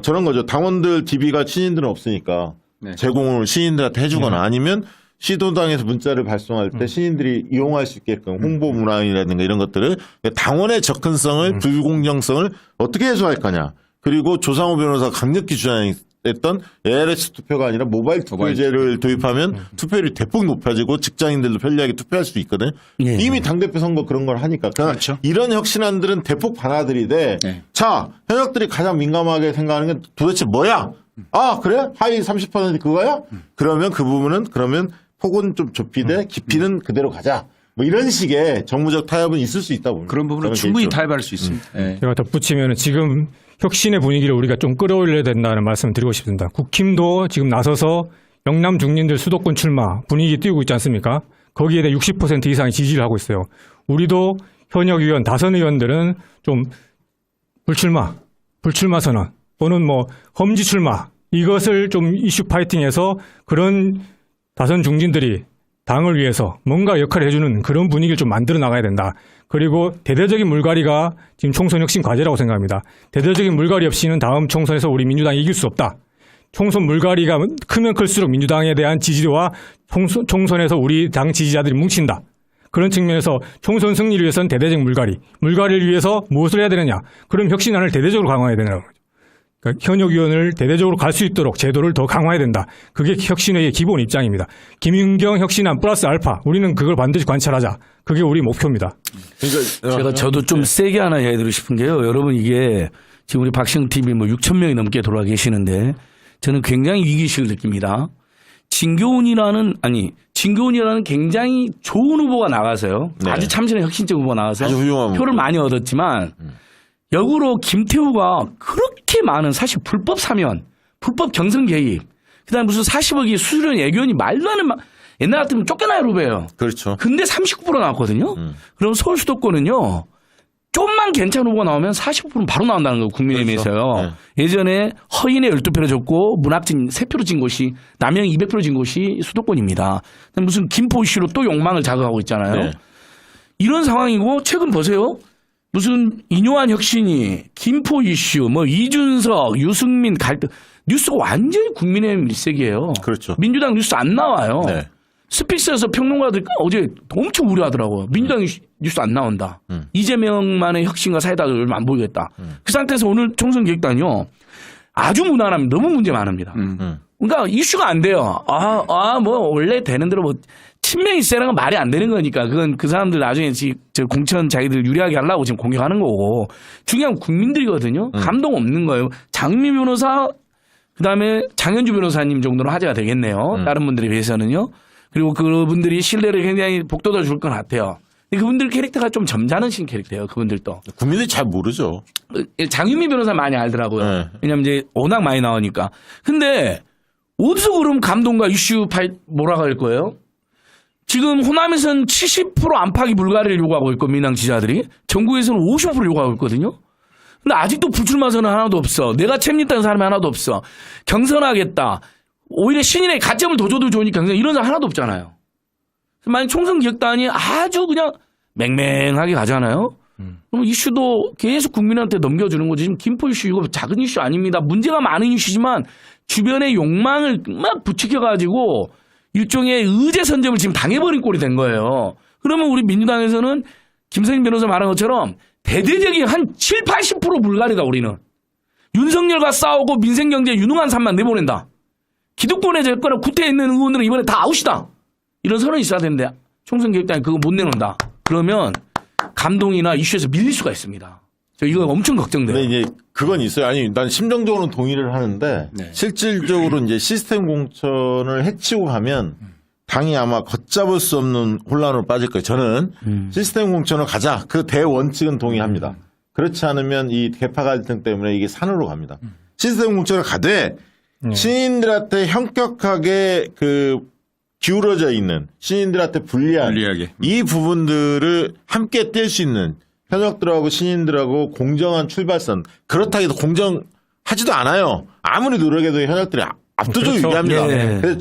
저런 거죠. 당원들 DB가 신인들은 없으니까 네. 제공을 신인들한테 해주거나 아니면 시도당에서 문자를 발송할 때 신인들이 이용할 수 있게끔 홍보 문항이라든가 이런 것들을 당원의 접근성을 불공정성을 어떻게 해소할 거냐. 그리고 조상호 변호사가 강력히 주장했던 ARS 투표가 아니라 모바일 투표제를 도입하면 투표율이 대폭 높아지고 직장인들도 편리하게 투표할 수 있거든요. 예. 이미 당대표 선거 그런 걸 하니까. 그렇죠. 이런 혁신안들은 대폭 받아들이되 네. 자, 현역들이 가장 민감하게 생각하는 게 도대체 뭐야? 아, 그래? 하위 30% 그거야? 그러면 그 부분은 그러면 폭은 좀 좁히되 깊이는 그대로 가자. 뭐 이런 식의 정무적 타협은 있을 수 있다고 봅니다. 그런 부분은 저는 충분히 개인적으로. 타협할 수 있습니다. 네. 제가 덧붙이면 지금 혁신의 분위기를 우리가 좀 끌어올려야 된다는 말씀을 드리고 싶습니다. 국힘도 지금 나서서 영남 중진들 수도권 출마 분위기 띄우고 있지 않습니까? 거기에 대해 60% 이상의 지지를 하고 있어요. 우리도 현역 의원, 다선 의원들은 좀 불출마 선언 또는 뭐 험지 출마 이것을 좀 이슈 파이팅해서 그런 다선 중진들이 당을 위해서 뭔가 역할을 해주는 그런 분위기를 좀 만들어 나가야 된다. 그리고 대대적인 물갈이가 지금 총선 혁신 과제라고 생각합니다. 대대적인 물갈이 없이는 다음 총선에서 우리 민주당이 이길 수 없다. 총선 물갈이가 크면 클수록 민주당에 대한 지지도와 총선에서 우리 당 지지자들이 뭉친다. 그런 측면에서 총선 승리를 위해서는 대대적 물갈이를 위해서 무엇을 해야 되느냐. 그럼 혁신안을 대대적으로 강화해야 되는 거죠. 그러니까 현역 의원을 대대적으로 갈 수 있도록 제도를 더 강화해야 된다. 그게 혁신회의 기본 입장입니다. 김윤경 혁신안 플러스 알파. 우리는 그걸 반드시 관찰하자. 그게 우리 목표입니다. 그러니까 저도 좀 세게 하나 해드리고 싶은 게요. 여러분 이게 지금 우리 박시영 TV 뭐 6천 명이 넘게 돌아와 계시는데 저는 굉장히 위기의식을 느낍니다. 진교훈이라는 굉장히 좋은 후보가 나가서요. 네. 아주 참신한 혁신적 후보가 나와서 아주 훌륭한 표를 후보. 많이 얻었지만 역으로 김태우가 그렇게 많은 사실 불법 사면, 불법 경선 개입, 그다음에 무슨 40억이 수수료 애견이 말도 안 되는 옛날 같으면 쫓겨나요, 후배예요. 그렇죠. 근데 39% 나왔거든요. 그럼 서울 수도권은요. 좀만 괜찮은 후보가 나오면 40%는 바로 나온다는 거예요. 국민의힘에서요. 그렇죠. 예전에 허인에 12표를 줬고 문학진 3표로 진 곳이 남영 200표로 진 곳이 수도권입니다. 무슨 김포 이슈로 또 욕망을 자극하고 있잖아요. 네. 이런 상황이고 최근 보세요. 무슨 인요한 혁신이 김포 이슈 뭐 이준석 유승민 갈등 뉴스가 완전히 국민의힘 일색이에요. 그렇죠. 민주당 뉴스 안 나와요. 네. 스픽스에서 평론가들 어제 엄청 우려하더라고요. 민주당 뉴스 안 나온다. 이재명만의 혁신과 사이다를 얼마 안 보이겠다. 그 상태에서 오늘 총선 기획단이요. 아주 무난합니다. 너무 문제 많습니다. 그러니까 이슈가 안 돼요. 뭐 원래 되는 대로 뭐 친명이 세라는 건 말이 안 되는 거니까 그건 그 사람들 나중에 저 공천 자기들 유리하게 하려고 지금 공격하는 거고 중요한 건 국민들이거든요. 감동 없는 거예요. 장미 변호사 그다음에 장현주 변호사님 정도는 화제가 되겠네요. 다른 분들에 비해서는요. 그리고 그분들이 신뢰를 굉장히 복돋아 줄 것 같아요. 근데 그분들 캐릭터가 좀 점잖으신 캐릭터예요. 그분들도. 국민들이 잘 모르죠. 장윤미 변호사 많이 알더라고요. 네. 왜냐면 이제 워낙 많이 나오니까. 근데 어디서 그럼 감동과 이슈 몰아갈 거예요? 지금 호남에서는 70% 안팎이 불가리를 요구하고 있고 민주당 지지자들이 전국에서는 50% 요구하고 있거든요. 근데 아직도 불출마 선언 하나도 없어. 내가 책임있다는 사람이 하나도 없어. 경선하겠다. 오히려 신인의 가점을 더 줘도 좋으니까 이런 사람 하나도 없잖아요. 만약 총선 기획단이 아주 그냥 맹맹하게 가잖아요. 그럼 이슈도 계속 국민한테 넘겨주는 거지. 지금 김포 이슈 이거 작은 이슈 아닙니다. 문제가 많은 이슈지만 주변의 욕망을 막 부추겨가지고 일종의 의제 선점을 지금 당해버린 꼴이 된 거예요. 그러면 우리 민주당에서는 김성인 변호사 말한 것처럼 대대적인 한 7, 80% 불가리다 우리는. 윤석열과 싸우고 민생경제에 유능한 사람만 내보낸다. 기득권에 졌거나 구태에 있는 의원들은 이번에 다 아웃이다. 이런 선언이 있어야 되는데 총선 기획단이 그거 못 내놓는다. 그러면 감동이나 이슈에서 밀릴 수가 있습니다. 저 이거 엄청 걱정돼요. 근데 이제 그건 있어요. 아니, 난 심정적으로는 동의를 하는데 네. 실질적으로 이제 시스템 공천을 해치고 가면 당이 아마 걷잡을 수 없는 혼란으로 빠질 거예요. 저는 시스템 공천을 가자. 그 대원칙은 동의합니다. 그렇지 않으면 이 계파 갈등 때문에 이게 산으로 갑니다. 시스템 공천을 가되 신인들한테 현격하게 기울어져 있는 신인들한테 불리하게. 이 부분들을 함께 뗄 수 있는 현역들하고 신인들하고 공정한 출발선 그렇다 해도 공정하지도 않아요. 아무리 노력해도 현역들이 압도적으로 그렇죠. 유리합니다. 예. 그래서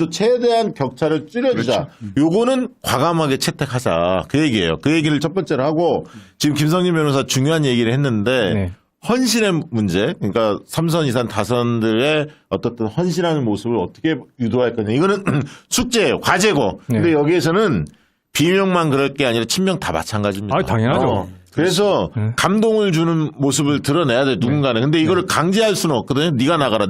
최대한 격차를 줄여주자. 요거는 과감하게 채택하자. 그 얘기예요. 그 얘기를 첫 번째로 하고 지금 김성진 변호사 중요한 얘기를 했는데 네. 헌신의 문제, 그러니까 3선, 2선, 다선들의 어떻든 헌신하는 모습을 어떻게 유도할 거냐. 이거는 숙제예요. 과제고. 근데 네. 여기에서는 비명만 그럴 게 아니라 친명 다 마찬가지입니다. 당연하죠. 그래서 감동을 주는 모습을 드러내야 돼, 누군가는. 근데 이거를 강제할 수는 없거든요. 네가 나가라,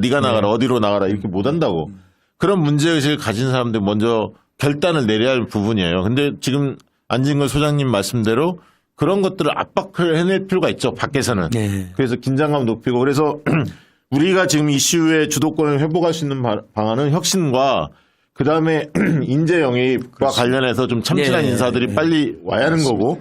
어디로 나가라 이렇게 못 한다고. 그런 문제의식을 가진 사람들 먼저 결단을 내려야 할 부분이에요. 근데 지금 안진걸 소장님 말씀대로 그런 것들을 압박을 해낼 필요가 있죠. 밖에서는. 네. 그래서 긴장감 높이고 그래서 우리가 지금 이슈의 주도권을 회복할 수 있는 방안은 혁신과 그다음에 인재 영입과 관련해서 좀 참신한 네. 인사들이 빨리 와야 하는 거고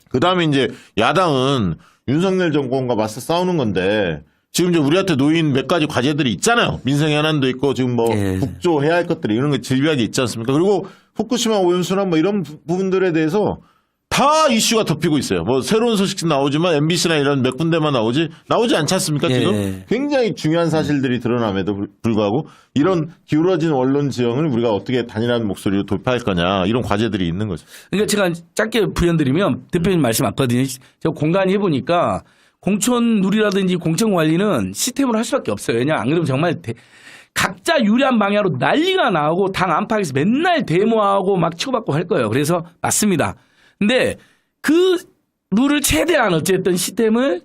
그다음에 이제 야당은 윤석열 정권과 맞서 싸우는 건데 지금 이제 우리한테 놓인 몇 가지 과제들이 있잖아요. 민생 현안도 있고 지금 뭐 네. 국조해야 할 것들이 이런 게 질비하게 있지 않습니까? 그리고 후쿠시마 오염수나 뭐 이런 부분들에 대해서 다 이슈가 덮이고 있어요. 뭐 새로운 소식이 나오지만 MBC나 이런 몇 군데만 나오지 않지 않습니까? 지금 예. 굉장히 중요한 사실들이 드러남에도 불구하고 이런 기울어진 언론 지형을 우리가 어떻게 단일한 목소리로 돌파할 거냐 이런 과제들이 있는 거죠. 그러니까 제가 짧게 부연드리면 대표님 말씀 맞거든요. 제가 공간이 해보니까 공천 누리라든지 공천 관리는 시스템으로 할 수밖에 없어요. 왜냐 안 그러면 정말 각자 유리한 방향으로 난리가 나오고 당 안팎에서 맨날 데모하고 막 치고받고 할 거예요. 그래서 맞습니다. 근데 그 룰을 최대한 어쨌든 시스템을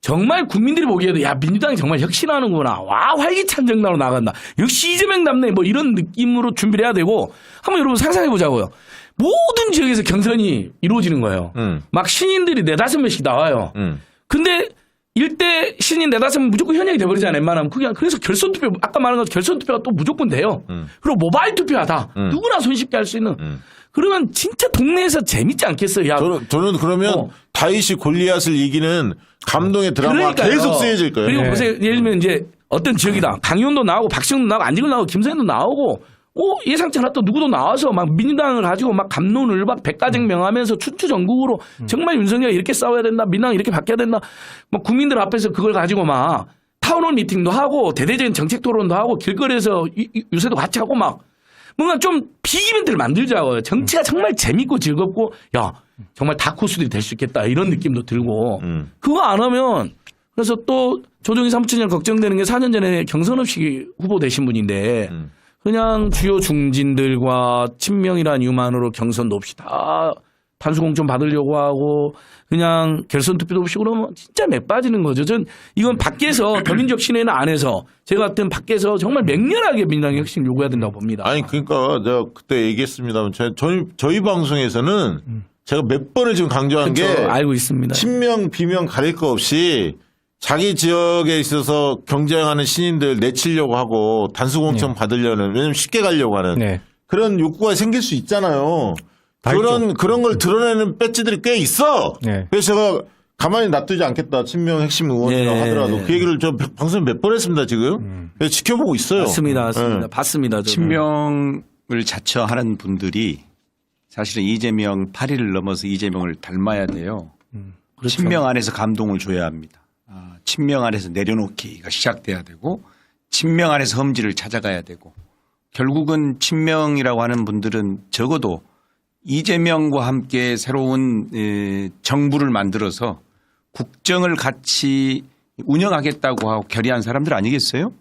정말 국민들이 보기에도 야 민주당이 정말 혁신하는구나. 와 활기찬 정당으로 나간다. 역시 이재명 답네 뭐 이런 느낌으로 준비를 해야 되고 한번 여러분 상상해 보자고요. 모든 지역에서 경선이 이루어지는 거예요. 막 신인들이 4-5명씩 나와요. 근데 일대 신인 4-5명 무조건 현역이 돼버리잖아요. 웬만하면 그게 그래서 결선 투표 아까 말한 것처럼 결선 투표가 또 무조건 돼요. 그리고 모바일 투표하다. 누구나 손쉽게 할 수 있는. 그러면 진짜 동네에서 재밌지 않겠어요? 야, 저는 그러면 다윗이 골리앗을 이기는 감동의 드라마가 그러니까요. 계속 쓰여질 거예요. 그리고 네. 보세요. 예를 들면 이제 어떤 지역이다. 강윤도 나오고 박시영도 나오고 안진걸 나오고 김성현도 나오고 예상치 않았던 누구도 나와서 막 민주당을 가지고 막 갑론을 막 백가쟁명하면서 추추전국으로 정말 윤석열이 이렇게 싸워야 된다, 민주당 이렇게 바뀌어야 된다, 막 국민들 앞에서 그걸 가지고 막 타운홀 미팅도 하고 대대적인 정책 토론도 하고 길거리에서 유세도 같이 하고 막 뭔가 좀 비이벤트를 만들자고요. 정치가 정말 재밌고 즐겁고 야 정말 다크호스들이 될 수 있겠다 이런 느낌도 들고 그거 안 하면 그래서 또 조정희 사무총장 걱정되는 게 4년 전에 경선 없이 후보 되신 분인데 그냥 주요 중진들과 친명이라는 이유만으로 경선도 없이 다 단수공천 받으려고 하고 그냥 결선 투표도 없이 그러면 진짜 맥 빠지는 거죠. 전 이건 밖에서 더민주적 신뢰는 안에서 제가 같은 밖에서 정말 맹렬하게 민주당 혁신 요구해야 된다고 봅니다. 아니 그러니까 제가 그때 얘기했습니다만 저희 방송에서는 제가 몇 번을 지금 강조한 그렇죠. 게 알고 있습니다. 친명 비명 가릴 거 없이 자기 지역에 있어서 경쟁하는 신인들 내치려고 하고 단수공천 받으려는 왜냐면 쉽게 가려고 하는 네. 그런 욕구가 생길 수 있잖아요. 그런 걸 드러내는 배지들이 꽤 있어. 네. 그래서 제가 가만히 놔두지 않겠다. 친명 핵심 의원이라고 네. 하더라도 그 얘기를 저 방송에 몇 번 했습니다 지금. 그래서 지켜보고 있어요. 맞습니다. 네. 봤습니다. 저는. 친명을 자처하는 분들이 사실은 이재명 8위를 넘어서 이재명을 닮아야 돼요. 그렇죠. 친명 안에서 감동을 줘야 합니다. 친명 안에서 내려놓기가 시작돼야 되고 친명 안에서 험지를 찾아가야 되고 결국은 친명이라고 하는 분들은 적어도 이재명과 함께 새로운 정부를 만들어서 국정을 같이 운영하겠다고 하고 결의한 사람들 아니겠어요?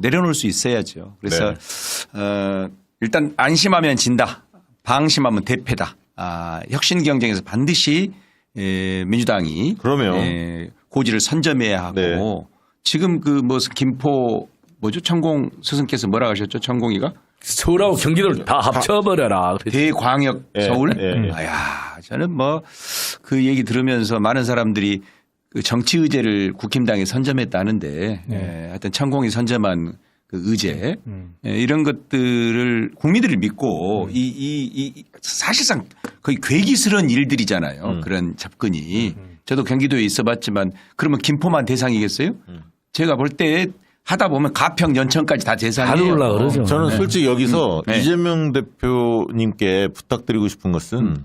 내려놓을 수 있어야죠. 그래서 일단 안심하면 진다. 방심하면 대패다. 혁신 경쟁에서 반드시 민주당이 그러면 고지를 선점해야 하고 네. 지금 그 뭐 김포 뭐죠? 천공 스승께서 뭐라 하셨죠? 천공이가 서울하고 경기도를 다 합쳐버려라. 대광역 예, 서울. 예. 아야 저는 뭐 그 얘기 들으면서 많은 사람들이 그 정치 의제를 국힘당에 선점했다는데 하여튼 천공이 선점한 그 의제 이런 것들을 국민들이 믿고 이 사실상 거의 괴기스러운 일들이잖아요. 그런 접근이. 저도 경기도에 있어봤지만 그러면 김포만 대상이겠어요? 제가 볼 때 하다 보면 가평, 연천까지 다 대상이에요. 다 올라 그러죠. 저는 솔직히 여기서 네. 이재명 대표님께 부탁드리고 싶은 것은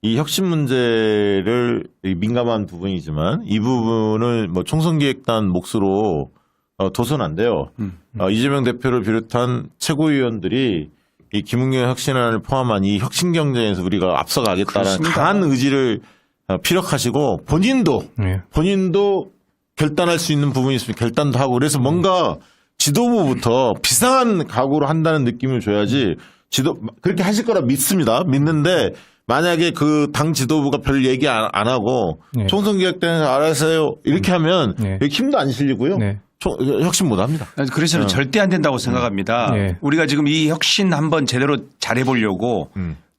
이 혁신 문제를 민감한 부분이지만 이 부분을 뭐 총선기획단 몫으로 둬선 안 돼요. 이재명 대표를 비롯한 최고위원들이 이 김은경 혁신안을 포함한 이 혁신 경쟁에서 우리가 앞서가겠다는 그렇습니다. 강한 의지를 피력하시고 본인도 결단할 수 있는 부분이 있으면 결단도 하고 그래서 뭔가 지도부부터 비상한 각오로 한다는 느낌을 줘야지 그렇게 하실 거라 믿습니다. 믿는데 만약에 그 당 지도부가 별 얘기 안 하고 총선 기획 때는 알아서요 이렇게 하면 힘도 안 실리고요. 혁신 못 합니다. 그래서는 절대 안 된다고 생각합니다. 우리가 지금 이 혁신 한번 제대로 잘해보려고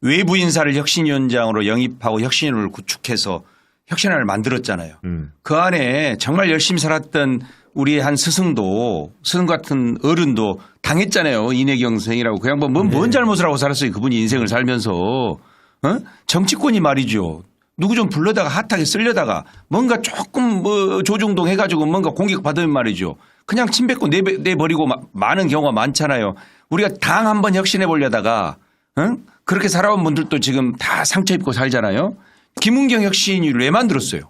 외부 인사를 혁신위원장으로 영입하고 혁신위원을 구축해서 혁신안을 만들었잖아요. 그 안에 정말 열심히 살았던 우리의 한 스승 같은 어른도 당했잖아요. 이내경 선생이라고 그 양반 뭔 잘못을 하고 살았어요. 그분이 인생을 살면서. 정치권이 말이죠. 누구 좀 불러다가 핫하게 쓰려다가 뭔가 조금 뭐 조중동 해가지고 뭔가 공격받으면 말이죠. 그냥 침 뱉고 내버리고 많은 경우가 많잖아요. 우리가 당 한번 혁신해 보려다가 그렇게 살아온 분들도 지금 다 상처 입고 살잖아요. 김은경 혁신위를 왜 만들었어요?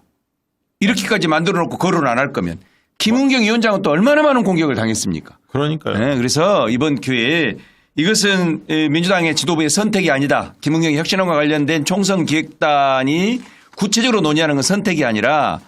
이렇게까지 만들어 놓고 거론 안 할 거면 김은경 위원장은 또 얼마나 많은 공격을 당했습니까? 그러니까요. 네, 그래서 이번 기회에 이것은 민주당의 지도부의 선택이 아니다. 김은경 혁신안과 관련된 총선 기획단이 구체적으로 논의하는 건 선택이 아니라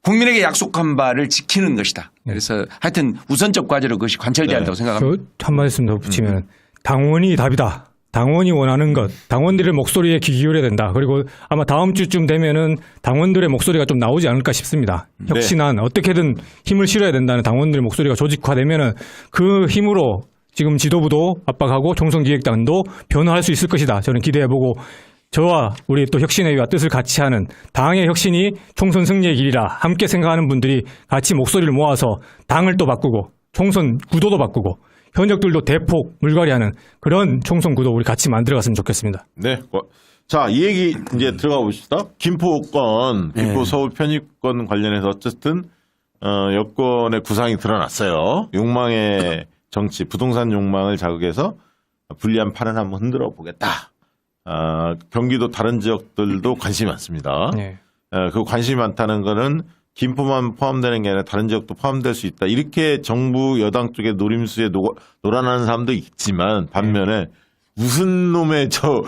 국민에게 약속한 바를 지키는 것이다. 그래서 하여튼 우선적 과제로 그것이 관철돼야 한다고 생각합니다. 한 말씀 더 붙이면 당원이 답이다. 당원이 원하는 것, 당원들의 목소리에 귀 기울여야 된다. 그리고 아마 다음 주쯤 되면은 당원들의 목소리가 좀 나오지 않을까 싶습니다. 혁신안 어떻게든 힘을 실어야 된다는 당원들의 목소리가 조직화되면은 그 힘으로 지금 지도부도 압박하고 총선기획단도 변화할 수 있을 것이다. 저는 기대해보고 저와 우리 또 혁신회의와 뜻을 같이 하는 당의 혁신이 총선 승리의 길이라 함께 생각하는 분들이 같이 목소리를 모아서 당을 또 바꾸고 총선 구도도 바꾸고 현역들도 대폭 물갈이하는 그런 총선 구도 우리 같이 만들어갔으면 좋겠습니다. 네. 자, 이 얘기 이제 들어가 봅시다. 김포권, 김포 서울 편입권 관련해서 어쨌든 여권의 구상이 드러났어요. 욕망의 정치, 부동산 욕망을 자극해서 불리한 판을 한번 흔들어 보겠다. 경기도 다른 지역들도 관심이 많습니다. 네. 그 관심이 많다는 거는 김포만 포함되는 게 아니라 다른 지역도 포함될 수 있다. 이렇게 정부 여당 쪽에 노림수에 놀아나는 사람도 있지만 반면에 무슨 놈의 저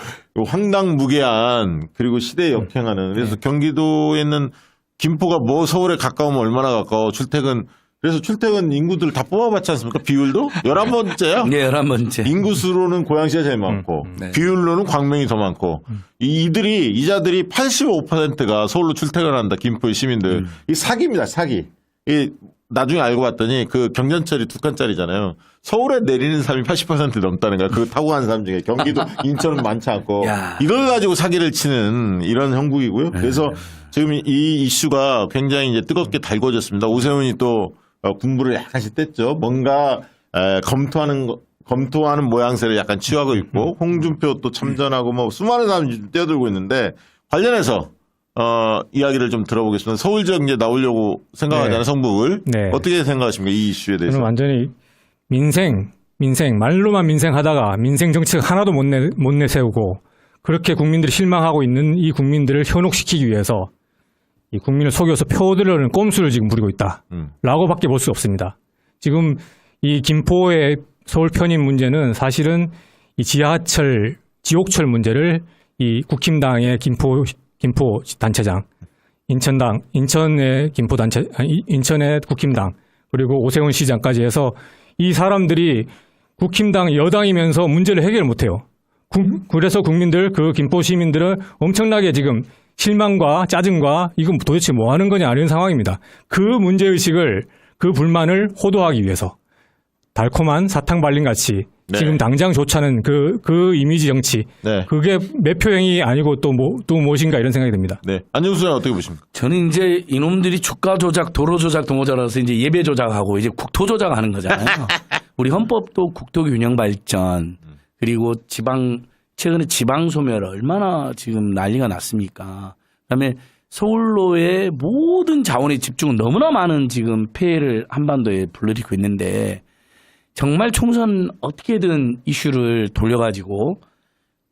황당무계한 그리고 시대에 역행하는 그래서 경기도에 있는 김포가 뭐 서울에 가까우면 얼마나 가까워 출퇴근 그래서 출퇴근 인구들 다 뽑아봤지 않습니까? 비율도 11번째야. 네, 11번째. 인구수로는 고양시가 제일 많고 네. 비율로는 광명이 더 많고 이자들이 85%가 서울로 출퇴근한다. 김포의 시민들. 이 사기입니다. 사기. 이 나중에 알고 봤더니 그 경전철이 2칸짜리잖아요. 서울에 내리는 사람이 80% 넘다는 거야. 그거 타고 가는 사람 중에 경기도 인천은 많지 않고 야. 이걸 가지고 사기를 치는 이런 형국이고요. 그래서 지금 이 이슈가 굉장히 이제 뜨겁게 달궈졌습니다. 오세훈이 또 군부를 약간씩 뗐죠. 뭔가 검토하는 모양새를 약간 취하고 있고 홍준표 또 참전하고 뭐 수많은 사람이 뛰어들고 있는데 관련해서 이야기를 좀 들어보겠습니다. 서울 지역 이제 나오려고 생각하잖아요. 네. 성북을. 네. 어떻게 생각하십니까? 이 이슈에 대해서. 저는 완전히 말로만 민생하다가 민생 정책 하나도 못 내세우고 그렇게 국민들이 실망하고 있는 이 국민들을 현혹시키기 위해서 이 국민을 속여서 표들을 꼼수를 지금 부리고 있다. 라고밖에 볼 수 없습니다. 지금 이 김포의 서울 편입 문제는 사실은 이 지하철, 지옥철 문제를 이 국힘당의 김포 단체장, 인천의 김포 단체, 인천의 국힘당, 그리고 오세훈 시장까지 해서 이 사람들이 국힘당 여당이면서 문제를 해결 못 해요. 그래서 국민들, 그 김포 시민들은 엄청나게 지금 실망과 짜증과 이건 도대체 뭐 하는 거냐 이런 상황입니다. 그 문제의식을, 그 불만을 호도하기 위해서 달콤한 사탕 발린 같이 네. 지금 당장 좋자는 그 이미지 정치. 네. 그게 매표행위 아니고 또 무엇인가 이런 생각이 듭니다. 네. 안정수 의원 어떻게 보십니까? 저는 이제 이놈들이 주가 조작, 도로 조작, 동호자라서 이제 예배 조작하고 이제 국토 조작하는 거잖아요. 우리 헌법도 국토 균형 발전 그리고 최근에 지방 소멸 얼마나 지금 난리가 났습니까? 그다음에 서울로의 모든 자원의 집중은 너무나 많은 지금 폐해를 한반도에 불러일으키고 있는데 정말 총선 어떻게든 이슈를 돌려가지고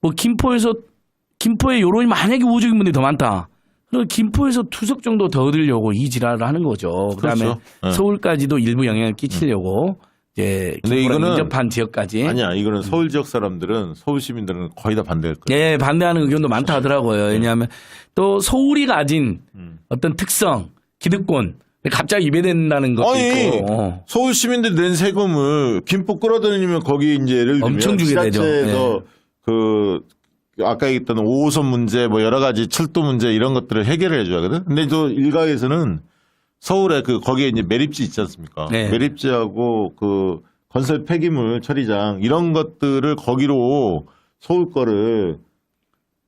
뭐 김포에 여론이 만약에 우호적인 분들이 더 많다. 그럼 김포에서 투석 정도 더 얻으려고 이 지랄을 하는 거죠. 그다음에 그렇죠. 네. 서울까지도 일부 영향을 끼치려고 이제 김포랑 인접한 지역까지. 아니야. 이거는 서울 지역 사람들은 서울 시민들은 거의 다 반대할 거예요. 예, 반대하는 의견도 많다 하더라고요. 왜냐하면 또 서울이 가진 어떤 특성, 기득권 갑자기 입에된다는 것도 아니, 있고. 서울 시민들이 낸 세금을 김포 끌어들이면 거기 이제 예를 들면 엄청 주게 되죠. 지자체에서 그 아까 얘기했던 5호선 문제 뭐 여러 가지 철도 문제 이런 것들을 해결을 해줘야 하거든. 근데 저 일각에서는 서울에 거기에 이제 매립지 있지 않습니까? 네. 매립지하고 그 건설 폐기물 처리장 이런 것들을 거기로 서울 거를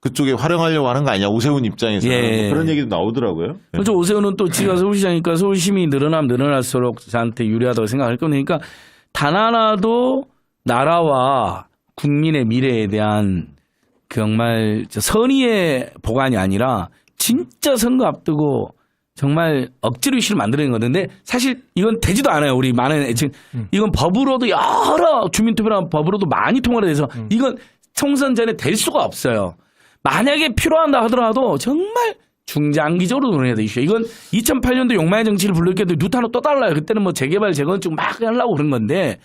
그쪽에 활용하려고 하는 거 아니냐. 오세훈 입장에서는 예. 뭐 그런 얘기도 나오더라고요. 그렇죠. 오세훈은 또 지가 서울시장이니까 서울 시민이 늘어나면 늘어날수록 저한테 유리하다고 생각할 겁니다. 그러니까 단 하나도 나라와 국민의 미래에 대한 정말 선의의 보관이 아니라 진짜 선거 앞두고 정말 억지로 이슈를 만들어낸 건데 사실 이건 되지도 않아요. 우리 많은 애칭 이건 법으로도 여러 주민투표랑 법으로도 많이 통과를 해서 이건 총선 전에 될 수가 없어요. 만약에 필요한다 하더라도 정말 중장기적으로 논의해야 될 이슈예요. 이건 2008년도 용마의 정치를 불렀기도 뉴타노 또 달라요. 그때는 뭐 재개발 재건축 막 하려고 그런 건데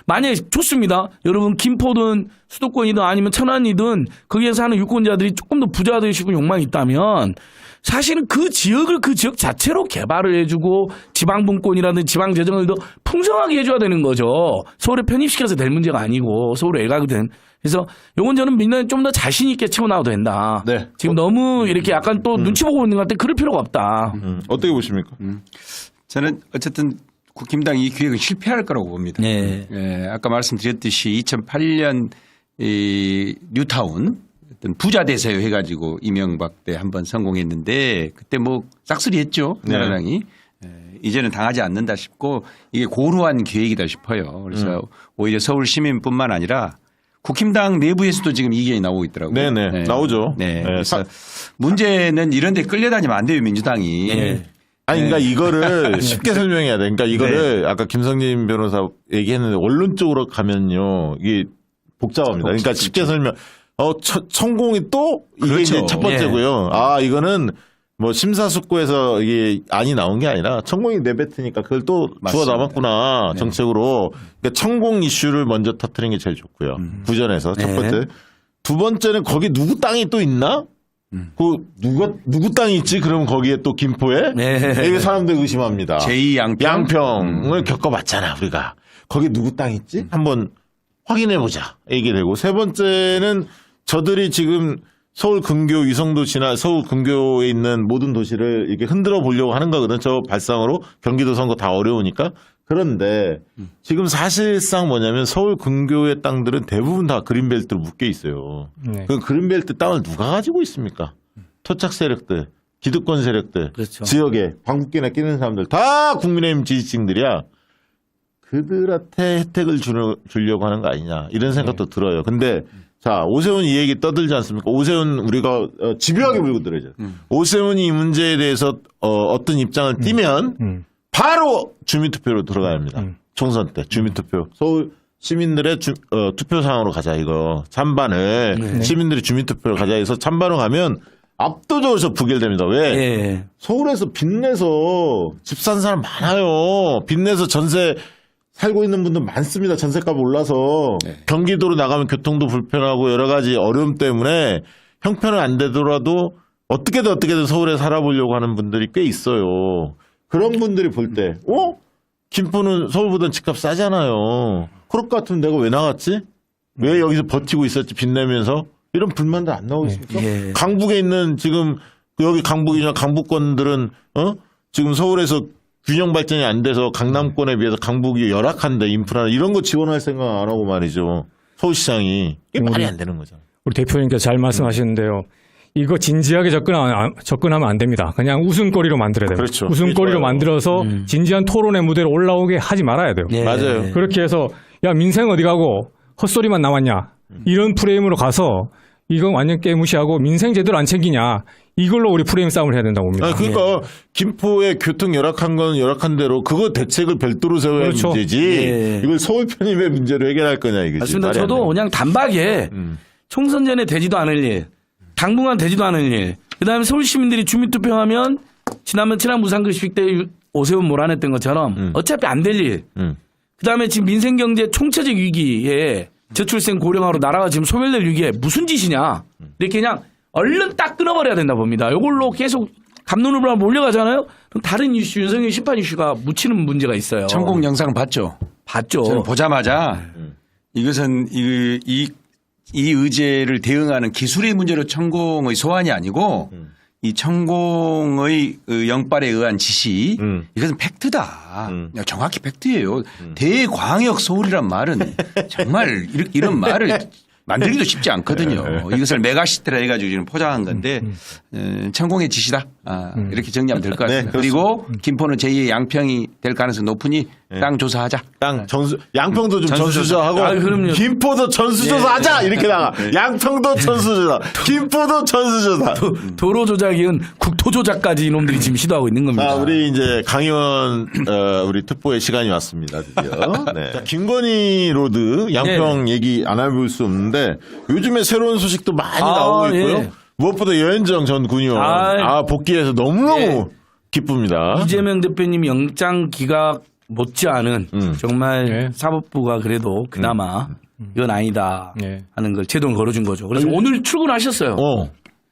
만약에 좋습니다. 여러분 김포든 수도권이든 아니면 천안이든 거기에서 하는 유권자들이 조금 더 부자되시고 욕망이 있다면 사실은 그 지역을 그 지역 자체로 개발을 해주고 지방분권이라든 지방재정을 더 풍성하게 해줘야 되는 거죠. 서울에 편입시켜서 될 문제가 아니고 서울에 애가거든. 그래서 요건 저는 민주당이 좀 더 자신 있게 치고 나와도 된다. 네. 지금 너무 이렇게 약간 또 눈치 보고 있는 것 같아. 그럴 필요가 없다. 어떻게 보십니까? 저는 어쨌든 국힘당 이 기획은 실패할 거라고 봅니다. 네. 예, 아까 말씀드렸듯이 2008년 이 뉴타운 어떤 부자 대세요 해가지고 이명박 때 한번 성공했는데 그때 뭐 싹쓸이 했죠. 네. 나라당이. 이제는 당하지 않는다 싶고 이게 고루한 계획이다 싶어요. 그래서 오히려 서울 시민뿐만 아니라 국힘당 내부에서도 지금 이견이 나오고 있더라고요. 네네. 나오죠. 네. 네. 그래서 문제는 이런 데 끌려다니면 안 돼요, 민주당이. 네. 아니, 그러니까 이거를 쉽게 설명해야 돼. 그러니까 이거를 아까 김성진 변호사 얘기했는데 원론적으로 가면요. 이게 복잡합니다. 그러니까 쉽게 설명, 천공이 또 이게 그렇죠. 이제 첫 번째고요. 이거는 뭐 심사숙고해서 이게 안이 나온 게 아니라 천공이 내뱉으니까 그걸 또 주워 담았구나 정책으로. 그러니까 천공 이슈를 먼저 터뜨리는 게 제일 좋고요. 구전에서 첫 번째. 두 번째는 거기 누구 땅이 또 있나? 그 누구 땅이 있지? 그러면 거기에 또 김포에 이게 사람들 의심합니다. 제2 양평을 겪어봤잖아 우리가. 거기 누구 땅 있지? 한번 확인해보자. 이게 되고 세 번째는 저들이 지금 서울 근교 위성도 지나 서울 근교에 있는 모든 도시를 이렇게 흔들어 보려고 하는 거거든. 저 발상으로 경기도 선거 다 어려우니까. 그런데 지금 사실상 뭐냐면 서울 근교의 땅들은 대부분 다 그린벨트로 묶여 있어요. 네. 그 그린벨트 땅을 누가 가지고 있습니까? 토착 세력들, 기득권 세력들, 그렇죠. 지역에 방귀깨나 끼는 사람들 다 국민의힘 지지층들이야. 그들한테 혜택을 주려고 하는 거 아니냐 이런 생각도 들어요. 근데 자 오세훈 이 얘기 떠들지 않습니까? 오세훈 우리가 집요하게 물고 들어야죠. 오세훈이 이 문제에 대해서 어떤 입장을 띠면 바로 주민투표로 들어가야 합니다. 총선 때 주민투표. 서울 시민들의 투표상으로 가자 이거. 찬반을 시민들이 주민투표로 가자 해서 찬반으로 가면 압도적으로 부결됩니다. 왜? 서울에서 빚내서 집 산 사람 많아요. 빚내서 전세 살고 있는 분들 많습니다. 전세값 올라서 경기도로 나가면 교통도 불편하고 여러 가지 어려움 때문에 형편은 안 되더라도 어떻게든 서울에 살아보려고 하는 분들이 꽤 있어요. 그런 분들이 볼 때, 김포는 서울보다는 집값 싸잖아요. 그럴 것 같으면 내가 왜 나갔지? 왜 여기서 버티고 있었지? 빚내면서? 이런 불만도 안 나오고 있습니까? 강북에 있는 지금 여기 강북이나 강북권들은 지금 서울에서 균형 발전이 안 돼서 강남권에 비해서 강북이 열악한데 인프라나 이런 거 지원할 생각 안 하고 말이죠. 서울시장이 이게 말이 안 되는 거죠. 우리 대표님께서 잘 말씀하시는데요. 이거 진지하게 접근하면 안 됩니다. 그냥 웃음거리로 만들어야 돼요. 그렇죠. 웃음거리로 좋아요. 만들어서 진지한 토론의 무대로 올라오게 하지 말아야 돼요. 맞아요. 그렇게 해서 야 민생 어디 가고 헛소리만 남았냐 이런 프레임으로 가서 이건 완전 깨무시하고 민생 제대로 안 챙기냐 이걸로 우리 프레임 싸움을 해야 된다고 봅니다. 그러니까 김포의 교통 열악한 건 열악한 대로 그거 대책을 별도로 세워야 그렇죠. 문제지. 이걸 서울 편입의 문제로 해결할 거냐 이거지. 맞습니다. 말이 안 저도 되는 그냥 단박에 총선 전에 되지도 않을 일, 당분간 되지도 않을 일, 그다음에 서울 시민들이 주민투표하면 지난 무상급식 때 오세훈 몰아냈던 것처럼 어차피 안 될 일. 그다음에 지금 민생경제 총체적 위기에 저출생 고령화로 나라가 지금 소멸될 위기에 무슨 짓이냐. 이렇게 그냥 얼른 딱 끊어버려야 된다 봅니다. 이걸로 계속 감론으로 몰려가잖아요. 그럼 다른 이슈, 윤석열 심판 이슈가 묻히는 문제가 있어요. 천공 영상을 봤죠. 봤죠. 보자마자 이것은 이 의제를 대응하는 기술의 문제로 천공의 소환이 아니고 이 천공의 영빨에 의한 지시 이것은 팩트다. 정확히 팩트예요. 대광역 서울이란 말은 정말 이런 말을 만들기도 쉽지 않거든요. 이것을 메가시티라 해가지고 지금 포장한 건데 천공의 지시다. 이렇게 정리하면 될 것 같습니다. 그리고 김포는 제2의 양평이 될 가능성이 높으니 땅 조사하자. 땅 양평도 좀 전수조사하고 그럼요. 김포도 전수조사하자 이렇게 나가. 양평도 전수조사, 김포도 전수조사. 도로 조작이은 국토 조작까지 이놈들이 지금 시도하고 있는 겁니다. 우리 이제 강의원 우리 특보의 시간이 왔습니다. 드디어. 네. 자, 김건희 로드 양평 얘기 안 해볼 수 없는데 요즘에 새로운 소식도 많이 나오고 있고요. 무엇보다 여현정 전 군의원 복귀해서 너무너무 기쁩니다. 이재명 대표님 영장 기각 못지않은 정말 사법부가 그래도 그나마 이건 아니다 하는 걸 제동을 걸어준 거죠. 그래서 오늘 출근하셨어요.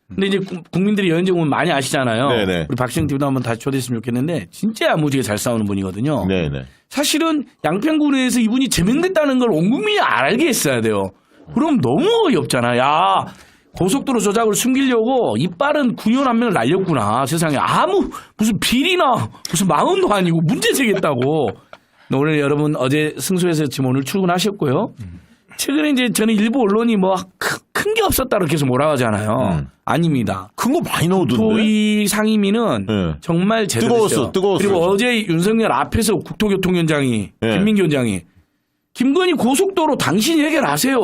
근데 이제 국민들이 여현정 의원 많이 아시잖아요. 네네. 우리 박시영 TV도 한번 다시 초대했으면 좋겠는데 진짜 야무지게 잘 싸우는 분이거든요. 네네. 사실은 양평군에서 이분이 제명됐다는 걸 온 국민이 알게 했어야 돼요. 그럼 너무 어이없잖아. 야 고속도로 조작을 숨기려고 이빨은 군의원 한 명을 날렸구나. 세상에 무슨 비리나 무슨 망언도 아니고 문제 제기했다고. 오늘 여러분 어제 승소해서 지금 오늘 출근하셨고요. 최근에 이제 저는 일부 언론이 뭐 큰 게 없었다 이렇게 해서 몰아가잖아요. 아닙니다. 큰 거 많이 나오던데. 국토위 상임위는 정말 제대로 했어요. 뜨거웠어요. 그리고 어제 윤석열 앞에서 국토교통위원장이 김민기 원장이 김건희 고속도로 당신이 해결하세요.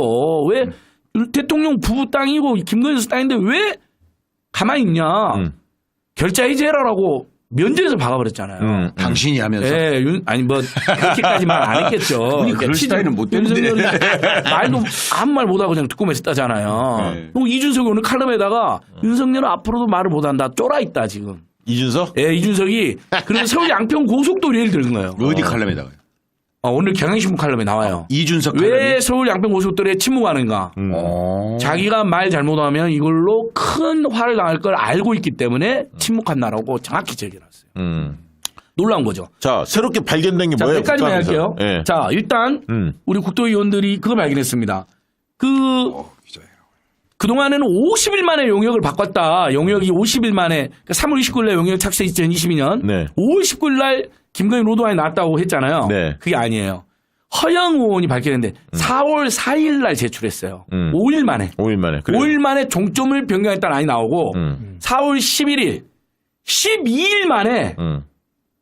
왜 대통령 부부 땅이고 김건희 땅인데 왜 가만히 있냐. 결자 해제해라라고 면전에서 박아버렸잖아요. 당신이 하면서. 예, 아니 뭐 그렇게까지만 안 했겠죠. 그럴 스타일은 못 되는데. 윤석열이 말도 아무 말 못하고 그냥 듣고만 있었다잖아요. 네. 그리고 이준석이 오늘 칼럼에다가 윤석열은 앞으로도 말을 못한다. 쫄아 있다 지금. 이준석? 예, 이준석이 그래서 서울 양평 고속도로 예를 들은 거예요. 어디 칼럼에다가요? 오늘 경향신문 칼럼에 나와요. 이준석 왜 칼럼이? 서울 양평 고속도로에 침묵하는가? 자기가 말 잘못하면 이걸로 큰 화를 당할 걸 알고 있기 때문에 침묵한다라고 정확히 제기해놨어요. 놀라운 거죠. 자, 새롭게 발견된 게 자, 뭐예요? 몇 가지만 국감에서? 할게요. 예. 자, 일단 우리 국토위원들이 그거 발견했습니다. 그동안에는 50일 만에 용역을 바꿨다. 용역이 50일 만에 그러니까 3월 29일 날 용역 착수 2022년 네. 5월 19일 날 김건희 로드와에 나왔다고 했잖아요. 네. 그게 아니에요. 허영 의원이 밝혔는데 4월 4일 날 제출했어요. 5일 만에. 5일 만에. 그래요. 5일 만에 종점을 변경했다는 안이 나오고 4월 11일 12일 만에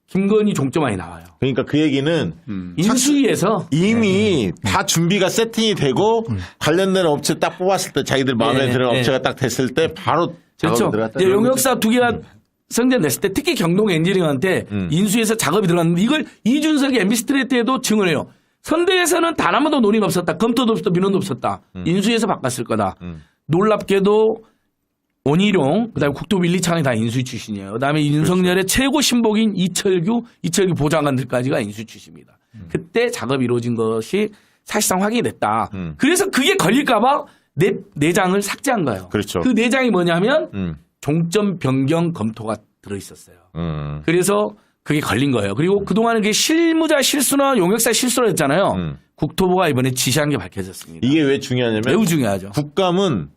김건희 종점안이 나와요. 그러니까 그 얘기는 인수위에서 이미 다 준비가 세팅이 되고 관련된 업체 딱 뽑았을 때 자기들 마음에 네, 드는 네. 업체가 딱 됐을 때 바로 그렇죠. 작업이 들어갔다. 이제 용역사 두 개가 성장됐을 때 특히 경동 엔지니어한테 인수해서 작업이 들어갔는데 이걸 이준석이 MB 스트레이트에도 증언해요. 선대에서는 단 한 번도 논의가 없었다. 검토도 없었다. 민원도 없었다. 인수해서 바꿨을 거다. 놀랍게도 원희룡, 그다음에 국토밀리청이 다 인수위 출신이에요. 그다음에 윤석열의 최고 신복인 이철규 보좌관들까지가 인수위 출신입니다. 그때 작업이 이루어진 것이 사실상 확인이 됐다. 그래서 그게 걸릴까봐 내장을 삭제한 거예요. 그렇죠. 그 내장이 뭐냐면 종점 변경 검토가 들어있었어요. 그래서 그게 걸린 거예요. 그리고 그동안은 그게 실무자 실수나 용역사 실수로 했잖아요. 국토부가 이번에 지시한 게 밝혀졌습니다. 이게 왜 중요하냐면 매우 중요하죠. 국감은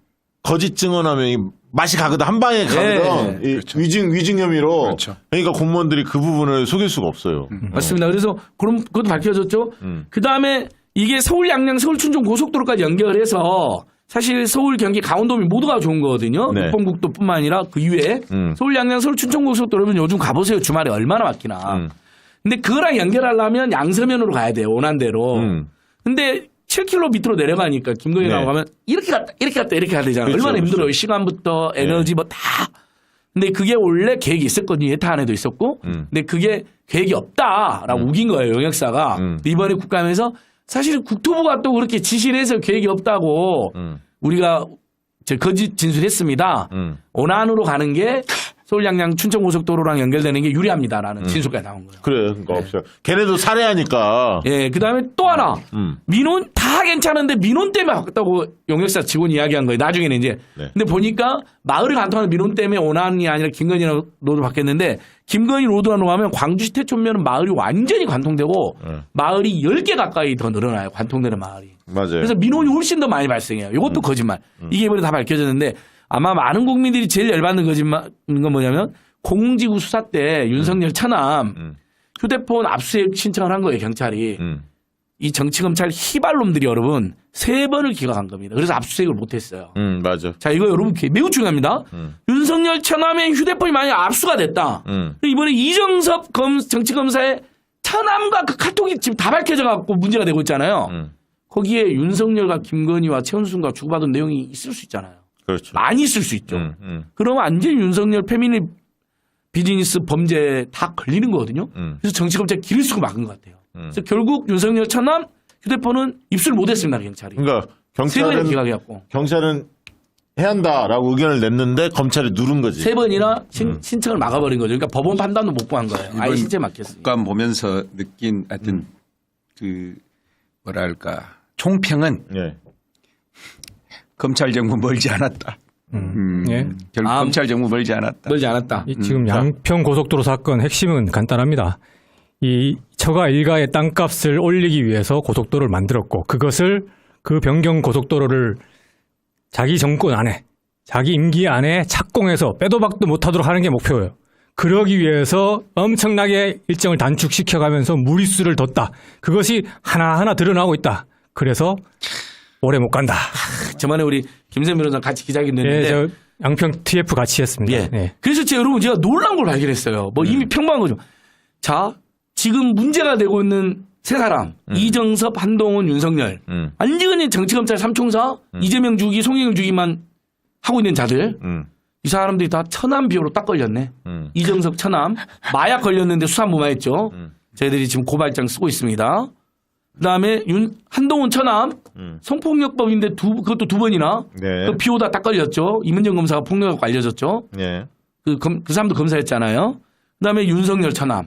거짓 증언하면 이 맛이 가거든. 한 방에 가거든. 네. 이 위증 혐의로. 그렇죠. 그러니까 공무원들이 그 부분을 속일 수가 없어요. 맞습니다. 그래서 그럼 그것도 밝혀졌죠. 그 다음에 이게 서울 양양 서울 춘천 고속도로까지 연결해서 사실 서울 경기 강원도민 모두가 좋은 거거든요. 네. 육봉국도뿐만 아니라 그 이외에 서울 양양 서울 춘천 고속도로는 요즘 가보세요. 주말에 얼마나 막히나. 근데 그거랑 연결하려면 양서면으로 가야 돼요. 원안대로. 근데 7km 밑으로 내려가니까 김건희 네. 나가면 이렇게 갔다 이렇게 가야 되잖아요. 그렇죠, 얼마나 힘들어요. 그렇죠. 시간부터 에너지 뭐 다. 근데 그게 원래 계획이 있었거든요. 예타 안에도 있었고. 근데 그게 계획이 없다라고 우긴 거예요. 용역사가. 이번에 국감에서 사실 국토부가 또 그렇게 지시를 해서 계획이 없다고 우리가 거짓 진술했습니다. 원안으로 가는 게 서울 양양 춘천 고속도로랑 연결되는 게 유리합니다라는 진술까지 나온 거예요. 그래, 그러니까 없어요. 걔네도 살해하니까. 예, 그 다음에 또 하나. 민원 다 괜찮은데 민원 때문에 바꿨다고 용역사 직원이 이야기한 거예요. 나중에는 이제. 네. 근데 보니까 마을을 관통하는 민원 때문에 원안이 아니라 김건희 로드로 바뀌었는데 김건희 로드로 하면 광주시 태촌면은 마을이 완전히 관통되고 마을이 10개 가까이 더 늘어나요. 관통되는 마을이. 맞아요. 그래서 민원이 훨씬 더 많이 발생해요. 이것도 거짓말. 이게 이번에 다 밝혀졌는데 아마 많은 국민들이 제일 열받는 거짓말인 건 뭐냐면 공공지구 수사 때 윤석열 처남 휴대폰 압수수색 신청을 한 거예요. 경찰이. 이 정치검찰 희발놈들이 여러분 3번을 기각한 겁니다. 그래서 압수수색을 못했어요. 맞아. 자, 이거 여러분 매우 중요합니다. 윤석열 처남의 휴대폰이 만약 압수가 됐다. 이번에 이정섭 정치검사의 처남과 그 카톡이 지금 다 밝혀져 갖고 문제가 되고 있잖아요. 거기에 윤석열과 김건희와 최은순과 주고받은 내용이 있을 수 있잖아요. 그렇죠. 많이 있을 수 있죠. 그러면 완전히 윤석열 페미니 비즈니스 범죄 다 걸리는 거거든요. 그래서 정치검찰 길을 쓰고 막은 것 같아요. 그래서 결국 윤석열 처남 휴대폰은 입수를 못했습니다. 경찰이. 그러니까 3번이 기각이었고. 경찰은 해야 한다라고 의견을 냈는데 검찰이 누른 거지. 3번이나 신청을 막아버린 거죠. 그러니까 법원 판단도 못 구한 거예요. 아예 이번 실제 막혔습니다. 국감 보면서 느낀 하여튼 그 뭐랄까 총평은 예. 검찰 정부 멀지 않았다. 예. 결국 아, 검찰 정부 멀지 않았다. 멀지 않았다. 지금 양평 고속도로 사건 핵심은 간단합니다. 이 처가 일가의 땅값을 올리기 위해서 고속도로를 만들었고 그것을 그 변경 고속도로를 자기 정권 안에 자기 임기 안에 착공해서 빼도 박도 못하도록 하는 게 목표예요. 그러기 위해서 엄청나게 일정을 단축시켜가면서 무리수를 뒀다. 그것이 하나하나 드러나고 있다. 그래서 오래 못 간다. 저번에 우리 김선 변호사 같이 기자회견 예, 했는데 저 양평 TF 같이 했습니다. 예. 예. 그래서 여러분 제가 놀란 걸 발견했어요. 뭐 이미 평범한 거죠. 자, 지금 문제가 되고 있는 세 사람 이정섭, 한동훈, 윤석열 완전히 정치검찰 삼총사 이재명 주기, 송영길 주기만 하고 있는 자들 이 사람들이 다 천암 비호로 딱 걸렸네. 이정석 천암 마약 걸렸는데 수사 무마했죠. 저희들이 지금 고발장 쓰고 있습니다. 그다음에 한동훈 천암 성폭력법인데 그것도 2번이나 네. 또 비호다 딱 걸렸죠. 이문정 검사가 폭력을 알려졌죠. 네. 그 사람도 검사했잖아요. 그다음에 윤석열 천암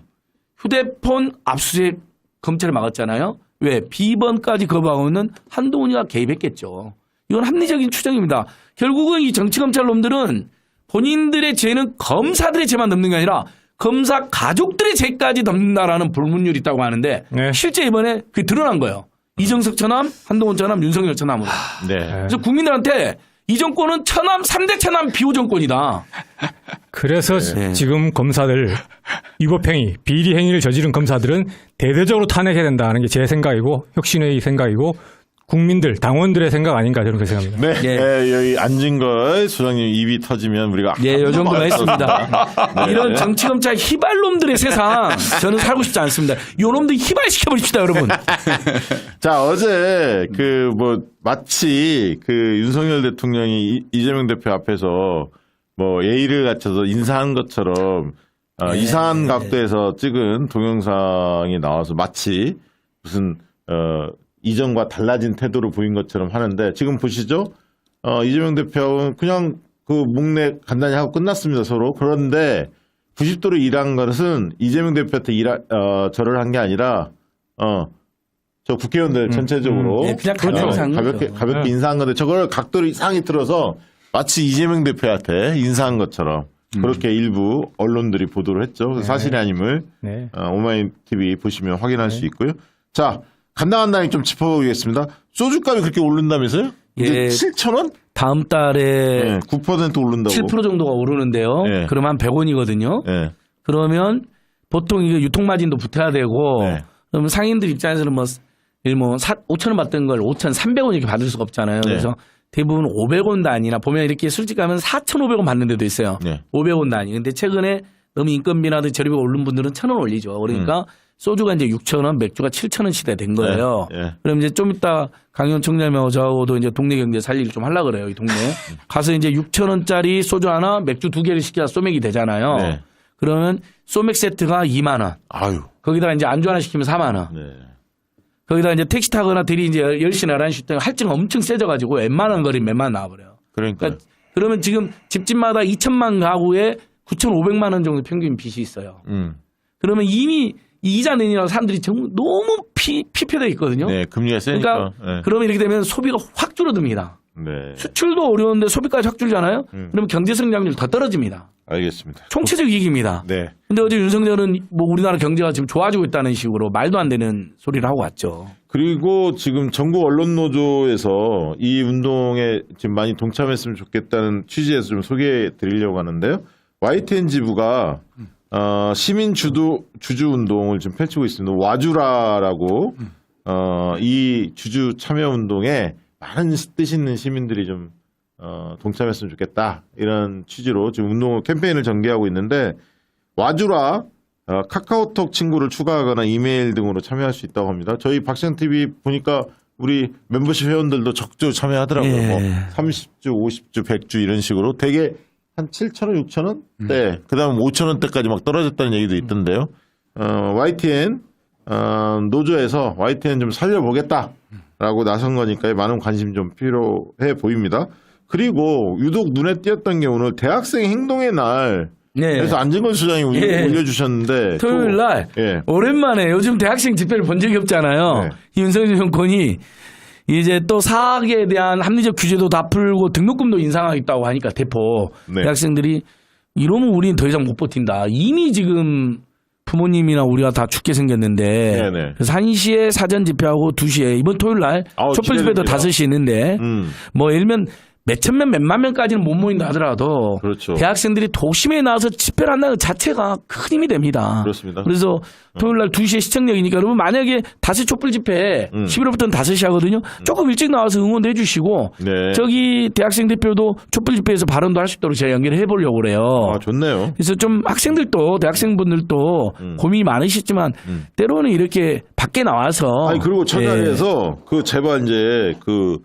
휴대폰 압수수색 검찰이 막았잖아요. 왜? 비번까지 거부하고는 한동훈이가 개입했겠죠. 이건 합리적인 추정입니다. 결국은 이 정치검찰놈들은 본인들의 죄는 검사들의 죄만 넘는 게 아니라 검사 가족들의 죄까지 넘는다라는 불문율이 있다고 하는데 네. 실제 이번에 그게 드러난 거예요. 이정석 천암, 한동훈 천암, 윤석열 천암으로. 네. 그래서 국민들한테 이 정권은 천암, 3대 천암 비호 정권이다. 그래서 네. 지금 검사들 위법행위, 비리 행위를 저지른 검사들은 대대적으로 탄핵해야 된다는 게 제 생각이고 혁신의 생각이고 국민들, 당원들의 생각 아닌가 저는 그렇게 생각합니다. 네. 예. 네, 여기 안진걸 소장님 입이 터지면 우리가 예, 요 정도만 했습니다. 네. 이런 정치검찰 희발놈들의 세상 저는 살고 싶지 않습니다. 요 놈들 희발시켜버립시다, 여러분. 자, 어제 마치 윤석열 대통령이 이재명 대표 앞에서 예의를 갖춰서 인사한 것처럼 이상한 각도에서 찍은 동영상이 나와서 마치 무슨 이전과 달라진 태도를 보인 것처럼 하는데 지금 보시죠? 이재명 대표는 그냥 그 목례 간단히 하고 끝났습니다, 서로. 그런데 90도로 일한 것은 이재명 대표한테 절을 한 게 아니라 저 국회의원들 전체적으로 예, 그냥 가볍게 한 거죠. 가볍게 인사한 건데 저걸 각도를 이상하게 틀어서 마치 이재명 대표한테 인사한 것처럼 그렇게 일부 언론들이 보도를 했죠. 그래서 사실이 아님을 네. 오마이TV 보시면 확인할 수 있고요. 자, 간당간당히 좀 짚어보겠습니다. 소주값이 그렇게 오른다면서요? 이제 예. 7,000원? 다음 달에 네, 9% 오른다고. 7% 정도가 오르는데요. 네. 그러면 한 100원이거든요. 네. 그러면 보통 이거 유통마진도 붙어야 되고 네. 그러면 상인들 입장에서는 5,000원 받던 걸 5,300원 이렇게 받을 수가 없잖아요. 네. 그래서 대부분 500원 단위나 보면 이렇게 술집 가면 4,500원 받는 데도 있어요. 네. 500원 단위. 근데 최근에 너무 인건비나 저렴이 오른 분들은 1,000원 올리죠. 그러니까 소주가 이제 6,000원, 맥주가 7,000원 시대 된 거예요. 네. 네. 그럼 이제 좀 이따 강현 총장님하고 저하고도 이제 동네 경제 살리를 좀 하려고 그래요. 이 동네. 가서 이제 6,000원짜리 소주 하나, 맥주 2개를 시켜야 소맥이 되잖아요. 네. 그러면 소맥 세트가 2만 원. 아유. 거기다가 이제 안주 하나 시키면 4만 원. 네. 거기다 이제 택시 타거나 들이 이제 10시나 11시 때 할증 엄청 세져가지고 웬만한 거리 몇만 나와버려요. 그러니까. 그러면 지금 집집마다 2천만 가구에 9,500만 원 정도 평균 빚이 있어요. 그러면 이미 이자 내니라고 사람들이 너무 피폐되어 있거든요. 네, 금리가 세니까. 그러니까 네. 그러면 이렇게 되면 소비가 확 줄어듭니다. 네. 수출도 어려운데 소비까지 확 줄잖아요. 그러면 경제 성장률 더 떨어집니다. 알겠습니다. 총체적 이익입니다. 네. 근데 어제 윤석열은 우리나라 경제가 지금 좋아지고 있다는 식으로 말도 안 되는 소리를 하고 왔죠. 그리고 지금 전국 언론노조에서 이 운동에 지금 많이 동참했으면 좋겠다는 취지에서 좀 소개해 드리려고 하는데요. YTN 지부가 시민 주주 운동을 지금 펼치고 있습니다. 와주라라고 이 주주 참여 운동에 많은 뜻 있는 시민들이 좀 동참했으면 좋겠다 이런 취지로 지금 운동 캠페인을 전개하고 있는데 와주라 카카오톡 친구를 추가하거나 이메일 등으로 참여할 수 있다고 합니다. 저희 박시영 TV 보니까 우리 멤버십 회원들도 적극 참여하더라고요. 예. 뭐 30주, 50주, 100주 이런 식으로 되게 한 7,000원, 6,000원? 네. 그다음 5,000원대까지 막 떨어졌다는 얘기도 있던데요. YTN 노조에서 YTN 좀 살려보겠다라고 나선 거니까 많은 관심 좀 필요해 보입니다. 그리고 유독 눈에 띄었던 게 오늘 대학생 행동의 날. 네. 그래서 안진걸 수장이 올려주셨는데 토요일 날 예. 오랜만에 요즘 대학생 집회를 본 적이 없잖아요. 네. 윤석열 정권이 이제 또 사학에 대한 합리적 규제도 다 풀고 등록금도 인상하겠다고 하니까 대포 네. 대학생들이 이러면 우리는 더 이상 못 버틴다. 이미 지금 부모님이나 우리가 다 죽게 생겼는데 네네. 그래서 1시에 사전 집회하고 2시에 이번 토요일 날 촛불 집회도 기대됩니다. 5시 있는데 뭐 예를 들면 몇천 명, 몇만 명까지는 못 모인다 하더라도 그렇죠. 대학생들이 도심에 나와서 집회를 한다는 것 자체가 큰 힘이 됩니다. 그렇습니다. 그래서 토요일 날 2시에 시청역이니까 여러분 만약에 5시 촛불 집회 11월부터는 5시 하거든요. 조금 일찍 나와서 응원해 주시고 네. 저기 대학생 대표도 촛불 집회에서 발언도 할 수 있도록 제가 연결해 보려고 그래요. 아, 좋네요. 그래서 좀 학생들도 대학생분들도 고민이 많으시지만 때로는 이렇게 밖에 나와서 아니 그리고 저 예. 자리에서 그 제발 이제 그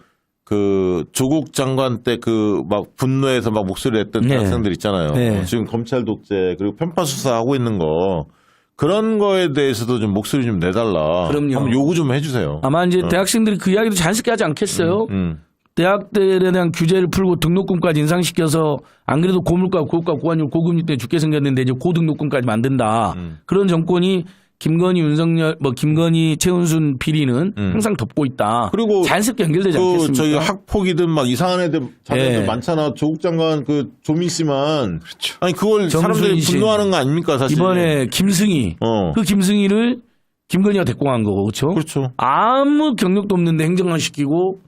그 조국 장관 때 그 막 분노해서 막 목소리 냈던 네. 학생들 있잖아요. 네. 지금 검찰 독재 그리고 편파 수사하고 있는 거 그런 거에 대해서도 좀 목소리 좀 내달라. 그럼요. 한번 요구 좀 해주세요. 아마 이제 대학생들이 그 이야기도 자연스럽게 하지 않겠어요? 대학들에 대한 규제를 풀고 등록금까지 인상시켜서 안 그래도 고물가, 고가, 고환율, 고금리 때문에 죽게 생겼는데 이제 고등록금까지 만든다. 그런 정권이 김건희, 윤석열, 김건희, 최은순 비리는 항상 덮고 있다. 그리고 자연스럽게 연결되지 그 않겠습니까? 저기 학폭이든 막 이상한 애들 자네들 네. 많잖아. 조국 장관 그 조민 씨만. 그렇죠. 아니 그걸 사람들이 정순신. 분노하는 거 아닙니까 사실. 이번에 김승희, 그 김승희를 김건희가 데리고 간 거고, 그렇죠? 그렇죠. 아무 경력도 없는데 행정관 시키고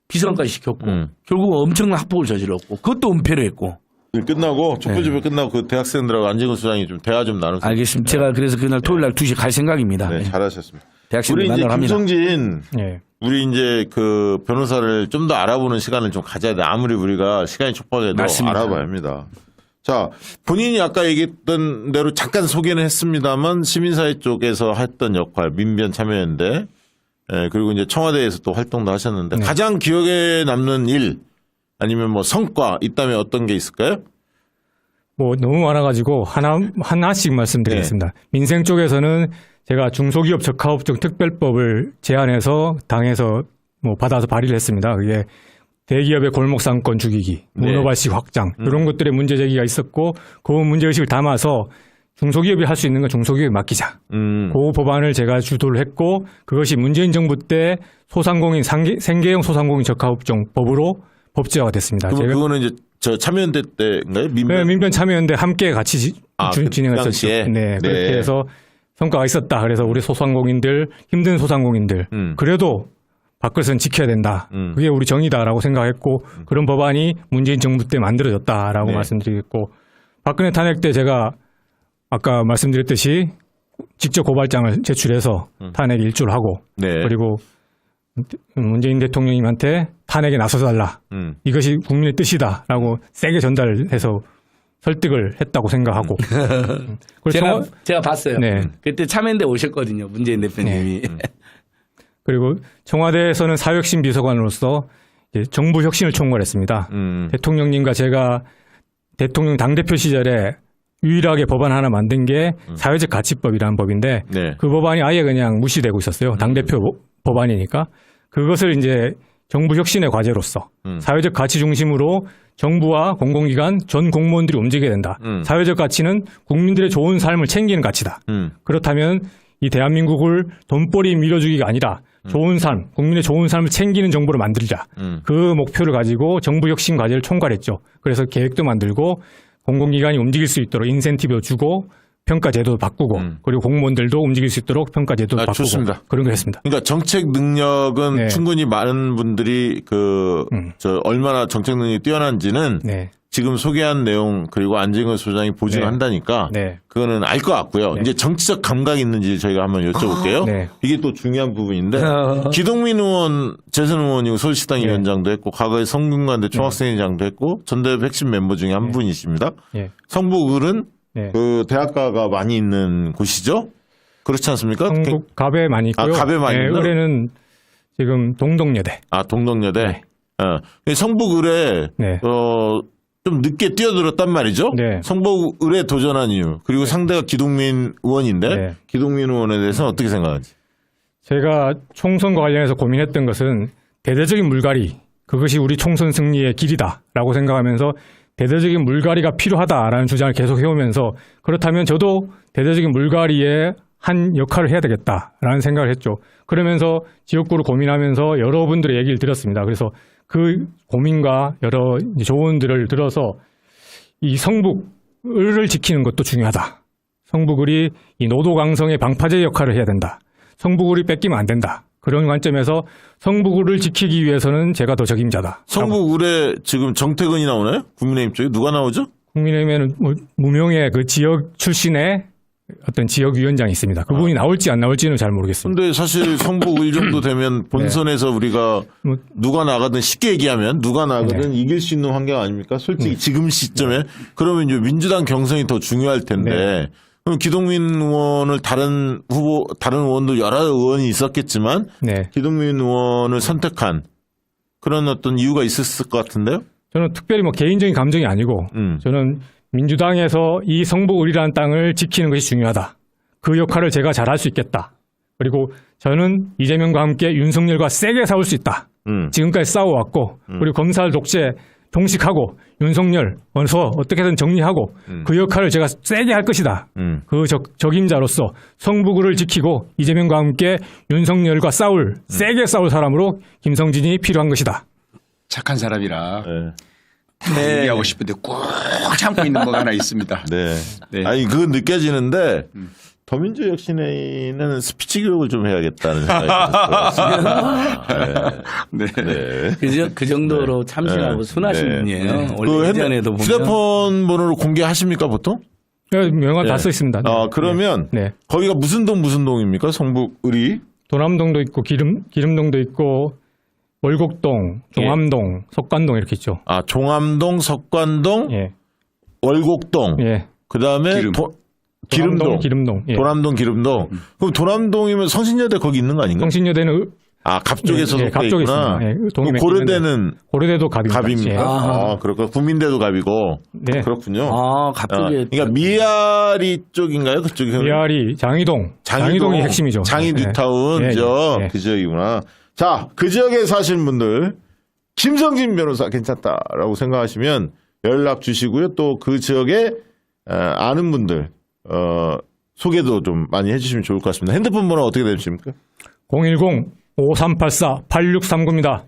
비서관까지 시켰고 결국 엄청난 학폭을 저질렀고 그것도 은폐를 했고. 끝나고 촛불 집회 끝나고 그 대학생들하고 안진걸 소장이 좀 대화 좀 나눌 수 알겠습니다. 제가 그래서 그날 토요일 날 2시에 갈 생각입니다. 네, 네. 잘하셨습니다. 대학생들 우리 이제 만나러 합니다. 김성진 예. 우리 이제 그 변호사를 좀 더 알아보는 시간을 좀 가져야 돼. 아무리 우리가 시간이 촉박해도 맞습니다. 알아봐야 합니다. 자, 본인이 아까 얘기했던 대로 잠깐 소개는 했습니다만 시민사회 쪽에서 했던 역할, 민변 참여연대, 예, 그리고 이제 청와대에서 또 활동도 하셨는데 가장 기억에 남는 일 아니면 뭐 성과 있다면 어떤 게 있을까요? 뭐 너무 많아가지고 하나씩 말씀드리겠습니다. 민생 쪽에서는 제가 중소기업 적하업종 특별법을 제안해서 당에서 뭐 받아서 발의를 했습니다. 그게 대기업의 골목상권 죽이기, 문어발식 확장 이런 것들의 문제 제기가 있었고 그 문제의식을 담아서 중소기업이 할 수 있는 건 중소기업에 맡기자. 그 법안을 제가 주도를 했고 그것이 문재인 정부 때 소상공인 생계형 소상공인 적하업종 법으로 법제화가 됐습니다. 그거는 이제 저 참여연대 때인가요? 민변? 네, 민변 참여연대 함께 같이 그 진행했었죠. 당시에? 네, 네. 그렇게 해서 성과가 있었다. 그래서 우리 소상공인들, 힘든 소상공인들, 그래도 밥그릇은 지켜야 된다. 그게 우리 정의다라고 생각했고 그런 법안이 문재인 정부 때 만들어졌다라고 네. 말씀드리겠고 박근혜 탄핵 때 제가 아까 말씀드렸듯이 직접 고발장을 제출해서 탄핵에 일조를 하고 네. 그리고 문재인 대통령님한테 탄핵에 나서달라. 이것이 국민의 뜻이다라고 세게 전달해서 설득을 했다고 생각하고. 그리고 제가 봤어요. 네. 그때 참여연대 오셨거든요. 문재인 대표님이. 그리고 청와대에서는 사회혁신 비서관으로서 이제 정부 혁신을 총괄했습니다. 대통령님과 제가 대통령 당대표 시절에 유일하게 법안 하나 만든 게 사회적 가치법이라는 법인데 네. 그 법안이 아예 그냥 무시되고 있었어요. 당대표 법안이니까. 그것을 이제 정부 혁신의 과제로서 사회적 가치 중심으로 정부와 공공기관 전 공무원들이 움직여야 된다. 사회적 가치는 국민들의 좋은 삶을 챙기는 가치다. 그렇다면 이 대한민국을 돈벌이 밀어주기가 아니라 좋은 삶, 국민의 좋은 삶을 챙기는 정부를 만들자. 그 목표를 가지고 정부 혁신 과제를 총괄했죠. 그래서 계획도 만들고 공공기관이 움직일 수 있도록 인센티브도 주고 평가 제도도 바꾸고 그리고 공무원들도 움직일 수 있도록 평가 제도도 바꾸고 좋습니다. 그런 걸 했습니다. 그러니까 정책 능력은 네. 충분히 많은 분들이 얼마나 정책 능력이 뛰어난지는 네. 지금 소개한 내용 그리고 안진걸 소장이 보증한다니까 네. 그거는 알 것 같고요. 이제 정치적 감각이 있는지 저희가 한번 여쭤볼게요. 네. 이게 또 중요한 부분인데 기동민 의원 재선 의원이고 서울시당 위원장도 했고 과거에 성균관대 총학생회장도 했고 전대협 핵심 멤버 중에 한 분이십니다. 예. 성북을은 네. 그 대학가가 많이 있는 곳이죠. 그렇지 않습니까? 성북 갑에 많이 있고요. 갑에 많이 있나? 의뢰는 지금 동덕여대. 동덕여대. 네. 성북을에 네. 좀 늦게 뛰어들었단 말이죠. 네. 성북을에 도전한 이유. 그리고 상대가 기동민 의원인데 네. 기동민 의원에 대해서는 어떻게 생각하는지. 제가 총선과 관련해서 고민했던 것은 대대적인 물갈이, 그것이 우리 총선 승리의 길이다라고 생각하면서 대대적인 물갈이가 필요하다라는 주장을 계속 해오면서 그렇다면 저도 대대적인 물갈이에 한 역할을 해야 되겠다라는 생각을 했죠. 그러면서 지역구를 고민하면서 여러분들의 얘기를 들었습니다. 그래서 그 고민과 여러 조언들을 들어서 이 성북을을 지키는 것도 중요하다. 성북을이 이 노도강성의 방파제 역할을 해야 된다. 성북을이 뺏기면 안 된다. 그런 관점에서 성북을을 지키기 위해서는 제가 더 적임자다. 성북을에 지금 정태근이 나오나요? 국민의힘 쪽에 누가 나오죠? 국민의힘에는 뭐 무명의 그 지역 출신의 어떤 지역위원장이 있습니다. 그분이 나올지 안 나올지는 잘 모르겠습니다. 근데 사실 성북을 정도 되면 본선에서 우리가 누가 나가든 쉽게 얘기하면 누가 나가든 이길 수 있는 환경 아닙니까? 솔직히 지금 시점에 그러면 이제 민주당 경선이 더 중요할 텐데 그럼 기동민 의원을 다른 의원도 여러 의원이 있었겠지만 네. 기동민 의원을 선택한 그런 어떤 이유가 있었을 것 같은데요? 저는 특별히 뭐 개인적인 감정이 아니고 저는 민주당에서 이 성북을이라는 땅을 지키는 것이 중요하다. 그 역할을 제가 잘할 수 있겠다. 그리고 저는 이재명과 함께 윤석열과 세게 싸울 수 있다. 지금까지 싸워왔고 그리고 검찰 독재 종식하고 윤석열 어서 어떻게든 정리하고 그 역할을 제가 세게 할 것이다. 그 적임자로서 성북을을 지키고 이재명과 함께 윤석열과 세게 싸울 사람으로 김성진이 필요한 것이다. 착한 사람이라 네. 얘기하고 싶은데 꾹 참고 있는 거가 하나 있습니다. 네. 네. 아니, 그건 느껴지는데, 더민주 혁신회의는 스피치 교육을 좀 해야겠다는 생각이 들었어요. 네. 네. 그 정도로 참신하고 순하신 네. 분이에요. 그 원래 예전에도 보면 휴대폰 번호를 공개하십니까, 보통? 명함 네. 다 써 있습니다. 네. 그러면 네. 거기가 무슨 동입니까? 성북을이? 도남동도 있고 기름동도 있고 월곡동, 종암동, 석관동 이렇게 있죠. 아, 종암동, 석관동, 예. 월곡동. 예. 그다음에 기름. 기름동. 기름동. 예. 도남동, 기름동. 그럼 도남동이면 성신여대 거기 있는 거 아닌가? 성신여대는 아, 갑 쪽에서 예, 갑 쪽에 있구나. 있습니다. 예, 동이 몇 고려대는 고려대도 갑입니다. 갑입니까? 예. 아, 그렇고 국민대도 갑이고. 네. 그렇군요. 아, 갑자기 그러니까 미아리 쪽인가요? 그쪽이? 미아리, 장이동이 핵심이죠. 장이 예. 뉴타운 예, 저 예. 그 지역이구나. 자, 그 지역에 사시는 분들 김성진 변호사 괜찮다라고 생각하시면 연락 주시고요. 또 그 지역에 아는 분들 소개도 좀 많이 해주시면 좋을 것 같습니다. 핸드폰 번호 어떻게 되십니까? 010-5384-8639입니다.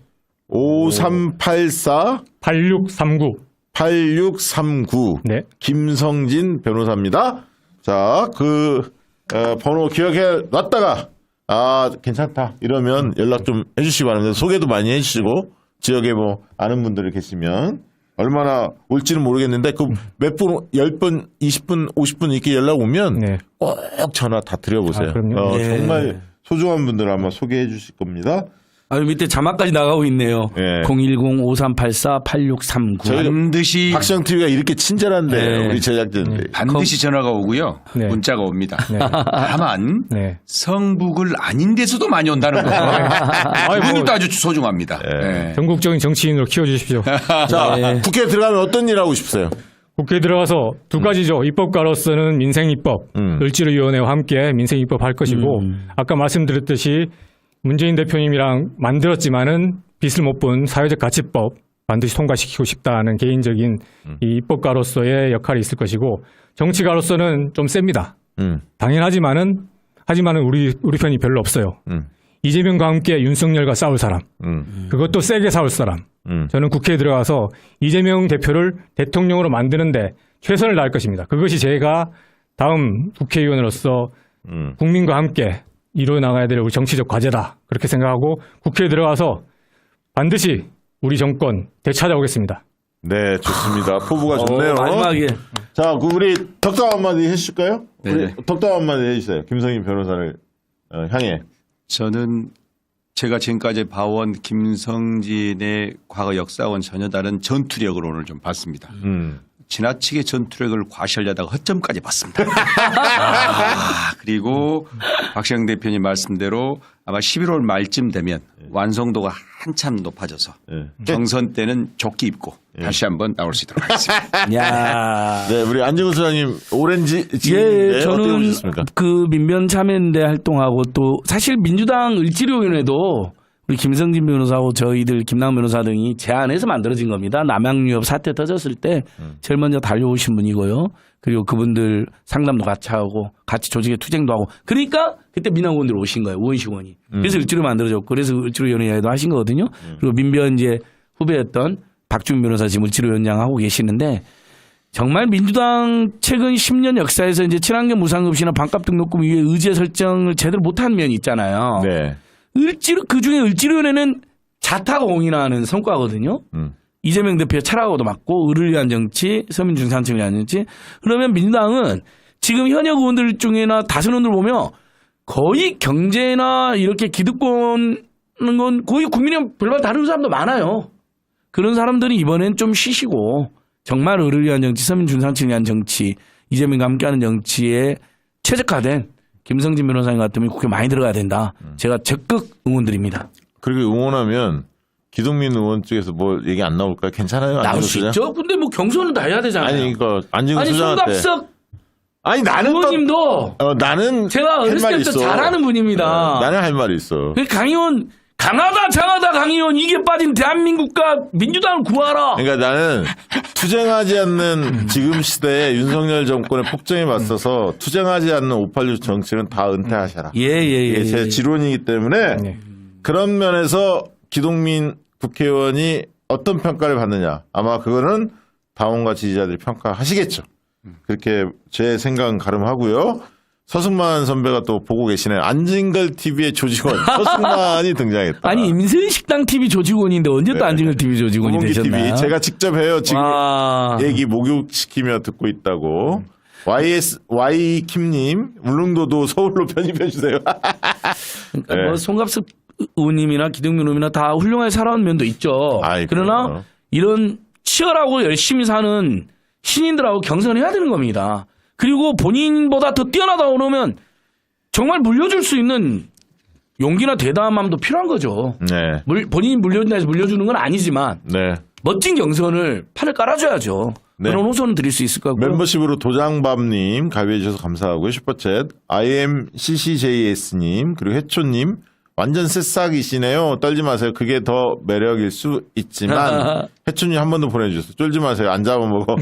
5384 8639. 8639 네. 김성진 변호사입니다. 자, 그 번호 기억해 놨다가 괜찮다 이러면 연락 좀 해주시기 바랍니다. 소개도 많이 해주시고 지역에 뭐 아는 분들이 계시면 얼마나 올지는 모르겠는데 그 몇 분, 10분, 20분, 50분 이렇게 연락 오면 네. 꼭 전화 다 드려보세요. 아, 그럼요? 네. 정말 소중한 분들 아마 소개해 주실 겁니다. 밑에 자막까지 나가고 있네요. 예. 010-5384-8639. 반드시 박시영 TV가 이렇게 친절한데 네. 우리 제작진들이. 반드시 전화가 오고요. 네. 문자가 옵니다. 네. 다만 네. 성북을 아닌 데서도 많이 온다는 거. 그분들도 아주 소중합니다. 네. 전국적인 정치인으로 키워주십시오. 자, 네. 국회에 들어가면 어떤 일 하고 싶으세요? 국회에 들어가서 두 가지죠. 입법가로서는 민생입법, 을지로위원회와 함께 민생입법 할 것이고 아까 말씀드렸듯이 문재인 대표님이랑 만들었지만은 빛을 못 본 사회적 가치법 반드시 통과시키고 싶다는 개인적인 이 입법가로서의 역할이 있을 것이고 정치가로서는 좀 셉니다. 당연하지만은 우리 편이 별로 없어요. 이재명과 함께 윤석열과 싸울 사람, 그것도 세게 싸울 사람. 저는 국회에 들어가서 이재명 대표를 대통령으로 만드는데 최선을 다할 것입니다. 그것이 제가 다음 국회의원으로서 국민과 함께 이루어 나가야 될 우리 정치적 과제다. 그렇게 생각하고 국회에 들어가서 반드시 우리 정권 되찾아오겠습니다. 네, 좋습니다. 포부가 좋네요. 마지막에 자, 우리 덕담 한마디 해주실까요? 네네. 우리 덕담 한마디 해주세요. 김성인 변호사를 향해. 저는 제가 지금까지 봐온 김성진의 과거 역사와는 전혀 다른 전투력을 오늘 좀 봤습니다. 지나치게 전투력을 과시하려다가 허점까지 봤습니다. 그리고 박시영 대표님 말씀대로 아마 11월 말쯤 되면 완성도가 한참 높아져서 경선 때는 조끼 입고 다시 한번 나올 수 있도록 하겠습니다. 야. 네, 우리 안정훈 소장님 오렌지 예, 어떻게 저는 보셨습니까? 그 민변 참여연대 활동하고 또 사실 민주당 을지로위원회도 우리 김성진 변호사하고 저희들 김남훈 변호사 등이 제안해서 만들어진 겁니다. 남양유업 사태 터졌을 때 제일 먼저 달려오신 분이고요. 그리고 그분들 상담도 같이 하고 같이 조직에 투쟁도 하고 그러니까 그때 민항 의원들 오신 거예요. 우원식원이. 그래서 을지로 만들어졌고 그래서 을지로위원회도 하신 거거든요. 그리고 민변 이제 후배였던 박주민 변호사 지금 을지로위원장 하고 계시는데 정말 민주당 최근 10년 역사에서 이제 친환경 무상급식이나 반값 등록금 이후에 의제 설정을 제대로 못한 면이 있잖아요. 네. 그 중에 을지로위원회는 자타가 공인하는 성과거든요. 이재명 대표의 철학하고도 맞고 을을 위한 정치, 서민 중산층을 위한 정치. 그러면 민주당은 지금 현역 의원들 중에나 다수 의원들 보면 거의 경제나 이렇게 기득권은 건 거의 국민이랑 별반 다른 사람도 많아요. 그런 사람들이 이번엔 좀 쉬시고 정말 을을 위한 정치, 서민 중산층을 위한 정치, 이재명과 함께하는 정치에 최적화된 김성진 변호사님 같으면 국회 많이 들어가야 된다. 제가 적극 응원드립니다. 그리고 응원하면 기동민 의원 쪽에서 뭐 얘기 안 나올까요? 괜찮아요? 나올 수 있죠. 근데 뭐 경선은 다 해야 되잖아요. 아니, 그러니까 안진걸 아니 소장한테. 송갑석 아니, 나는 의원님도 나는 제가 할 어렸을 말이 때부터 있어. 잘하는 분입니다. 나는 할 말이 있어. 그 강의원 강하다 장하다 강의원 이게 빠진 대한민국과 민주당을 구하라. 그러니까 나는 투쟁하지 않는 지금 시대에 윤석열 정권의 폭정에 맞서서 투쟁하지 않는 586 정치는 다 은퇴하셔라. 예예예. 이게 제 지론이기 때문에 네. 그런 면에서 기동민 국회의원이 어떤 평가를 받느냐. 아마 그거는 당원과 지지자들이 평가하시겠죠. 그렇게 제 생각은 가름하고요. 서승만 선배가 또 보고 계시네요. 안진걸 TV의 조직원 서승만이 등장했다. 아니 임세식당 TV 조직원인데 언제 또 안진걸 TV 조직원이 구봉기 되셨나요? TV 제가 직접 해요. 지금 와. 얘기 목욕시키며 듣고 있다고. YKim님 울릉도도 서울로 편입해 주세요. 그러니까 네. 뭐 송갑석 의원님이나 기동민 의원이나 다 훌륭하게 살아온 면도 있죠. 아이, 그러나 그럼요. 이런 치열하고 열심히 사는 신인들하고 경선해야 되는 겁니다. 그리고 본인보다 더 뛰어나다 오면 정말 물려줄 수 있는 용기나 대담함도 필요한 거죠. 네. 본인이 물려준다 해서 물려주는 건 아니지만 네. 멋진 경선을 판을 깔아줘야죠. 네. 그런 호소는 드릴 수 있을 거고요. 멤버십으로 도장밥님 가입해 주셔서 감사하고요. 슈퍼챗 IMCCJS님 그리고 해초님 완전 새싹이시네요. 떨지 마세요. 그게 더 매력일 수 있지만 해초님 한 번 더 보내주셨어요. 쫄지 마세요. 안 잡아먹어.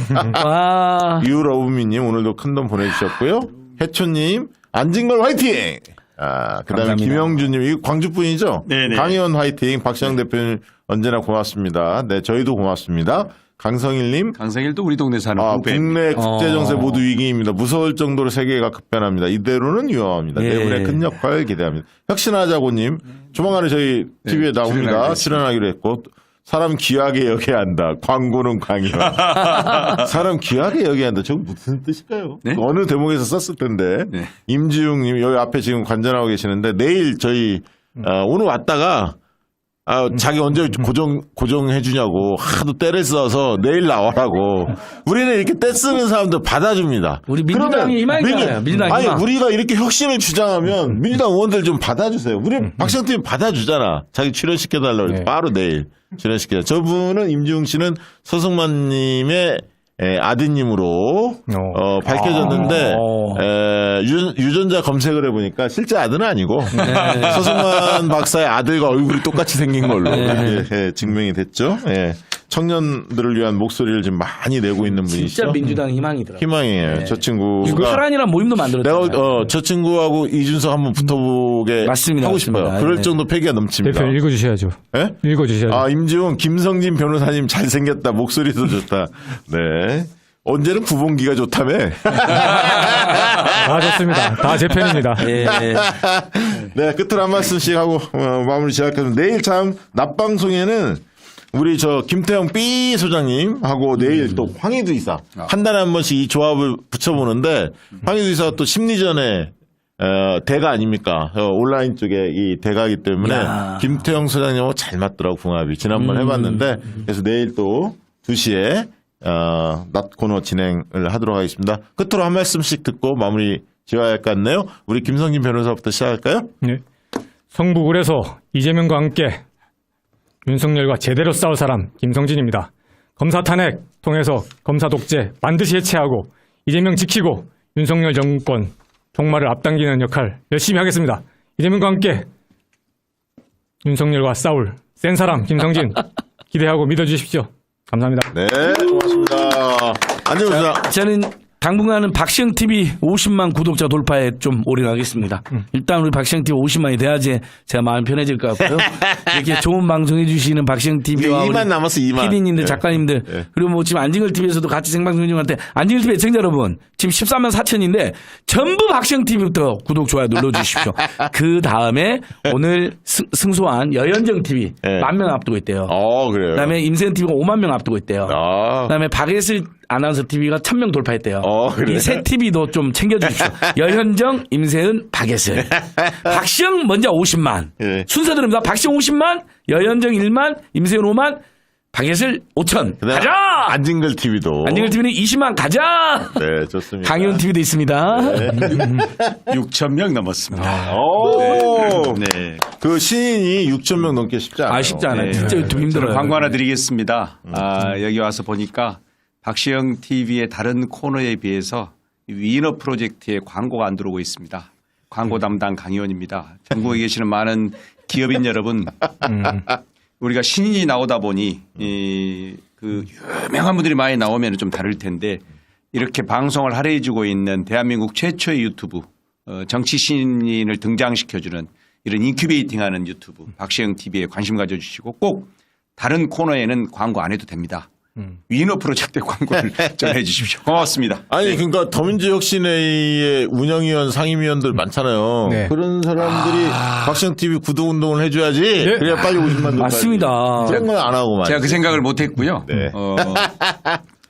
와. 유러브미님 오늘도 큰 돈 보내주셨고요. 해초님 안진걸 화이팅! 아, 그 다음에 감사합니다. 김영주님, 이거 광주 분이죠? 네네. 강의원 화이팅! 박시영 대표님 언제나 고맙습니다. 네, 저희도 고맙습니다. 강성일님, 강성일도 우리 동네 사는 후배. 국내 국제정세 모두 위기입니다. 무서울 정도로 세계가 급변합니다. 이대로는 위험합니다. 예. 내분의 큰 역할 기대합니다. 혁신하자고님, 조만간에 저희 TV에 나옵니다. 출연하기로 했고, 사람 귀하게 여겨야 한다. 광고는 강의와. 사람 귀하게 여겨야 한다. 저거 무슨 뜻일까요? 네? 어느 대목에서 썼을 텐데. 네. 임지웅님, 여기 앞에 지금 관전하고 계시는데, 내일 저희, 오늘 왔다가, 자기 언제 고정해주냐고 하도 때를 써서 내일 나와라고. 우리는 이렇게 때 쓰는 사람들 받아줍니다. 우리 민주당이 그러면 희망이잖아요. 민주당 아니, 희망. 우리가 이렇게 혁신을 주장하면 민주당 의원들 좀 받아주세요. 우리 박시영 팀 받아주잖아. 자기 출연시켜달라고 해서 네. 바로 내일 출연시켜요. 저분은 임지웅 씨는 서승만님의 아드님으로 밝혀졌는데 유전자 검색을 해보니까 실제 아들은 아니고 서승만 박사의 아들과 얼굴이 똑같이 생긴 걸로 이렇게 증명이 됐죠. 예. 청년들을 위한 목소리를 지금 많이 내고 있는 분이시죠. 진짜 민주당 희망이더라고요. 희망이에요. 저 친구가 파란이란 모임도 만들었잖아요. 내가 저 친구하고 이준석 한번 붙어보게 맞습니다, 하고 맞습니다. 싶어요. 그럴 네. 정도 패기가 넘칩니다. 대표 읽어주셔야죠. 예? 읽어주셔야죠. 아, 임지웅, 김성진 변호사님 잘생겼다. 목소리도 좋다. 네. 언제는 구봉기가 좋다며. 다 좋습니다. 다 제 편입니다. 예. 네, 끝으로 한 말씀씩 하고 마무리 시작하겠습니다. 내일 참 낮방송에는 우리 저 김태형 B 소장님하고 내일 또 황희두 이사 한 달에 한 번씩 이 조합을 붙여보는데 황희두 이사가 또 심리전에 대가 아닙니까? 온라인 쪽에 이 대가이기 때문에 야. 김태형 소장님하고 잘 맞더라고 궁합이 지난번 해봤는데 그래서 내일 또 2시에 낮 코너 진행을 하도록 하겠습니다. 끝으로 한 말씀씩 듣고 마무리 지어야 할 것 같네요. 우리 김성진 변호사부터 시작할까요? 네. 성북을에서 이재명과 함께 윤석열과 제대로 싸울 사람 김성진입니다. 검사 탄핵 통해서 검사 독재 반드시 해체하고 이재명 지키고 윤석열 정권 종말을 앞당기는 역할 열심히 하겠습니다. 이재명과 함께 윤석열과 싸울 센 사람 김성진 기대하고 믿어주십시오. 감사합니다. 네, 고맙습니다. 안녕하세요. 저는 당분간은 박시영 TV 50만 구독자 돌파에 좀 올인하겠습니다. 일단 우리 박시영 TV 50만이 돼야지 제가 마음 편해질 것 같고요. 이렇게 좋은 방송 해주시는 박시영 TV와 2만 남았어, 2만. PD님들, 네. 작가님들 네. 그리고 뭐 지금 안진걸 TV에서도 같이 생방송 중한테 안진걸 TV 애청자 여러분 지금 14만 4천인데 전부 박시영 TV부터 구독 좋아요 눌러주십시오. 그 다음에 오늘 승소한 여현정 TV 네. 10,000명 앞두고 있대요. 그래요. 그다음에 임세현 TV가 5만 명 앞두고 있대요. 그다음에 박예슬 아나운서 TV가 1,000명 돌파했대요. 그래. 이 세 TV도 좀 챙겨주십시오. 여현정, 임세은, 박예슬. 박시영 먼저 50만. 예. 순서대로입니다. 박시영 50만, 여현정 1만, 임세은 5만, 타겟을 5천. 그다음에 가자! 안진걸 TV도. 안진걸 TV는 20만 가자! 네, 좋습니다. 강현 TV도 있습니다. 6,000명 넘었습니다. 오! 네. 그 신인이 6천 명 넘게 쉽지 않아요. 쉽지 않아요. 네. 진짜 유튜브 힘들어요. 광고 하나 드리겠습니다. 여기 와서 보니까 박시영 TV의 다른 코너에 비해서 위너 프로젝트에 광고가 안 들어오고 있습니다. 광고 담당 강의원입니다. 전국에 계시는 많은 기업인 여러분, 우리가 신인이 나오다 보니 그 유명한 분들이 많이 나오면 좀 다를 텐데 이렇게 방송을 할애해주고 있는 대한민국 최초의 유튜브 정치 신인을 등장시켜주는 이런 인큐베이팅하는 유튜브 박시영 TV에 관심 가져주시고 꼭 다른 코너에는 광고 안 해도 됩니다. 위너 프로젝트 광고를 전해 주십시오. 고맙습니다. 아니 그러니까 더민주 혁신회의 운영위원 상임위원들 많잖아요. 네. 그런 사람들이 박시영 TV 구독 운동을 해줘야지. 그래야 빨리 50만 원. 맞습니다. 그런 건 안 하고 말이야. 제가 그 생각을 못 했고요. 네.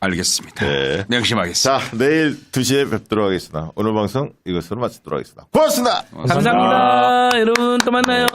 알겠습니다. 네. 명심하겠습니다. 자, 내일 2시에 뵙도록 하겠습니다. 오늘 방송 이것으로 마치도록 하겠습니다. 고맙습니다. 감사합니다. 여러분 또 만나요.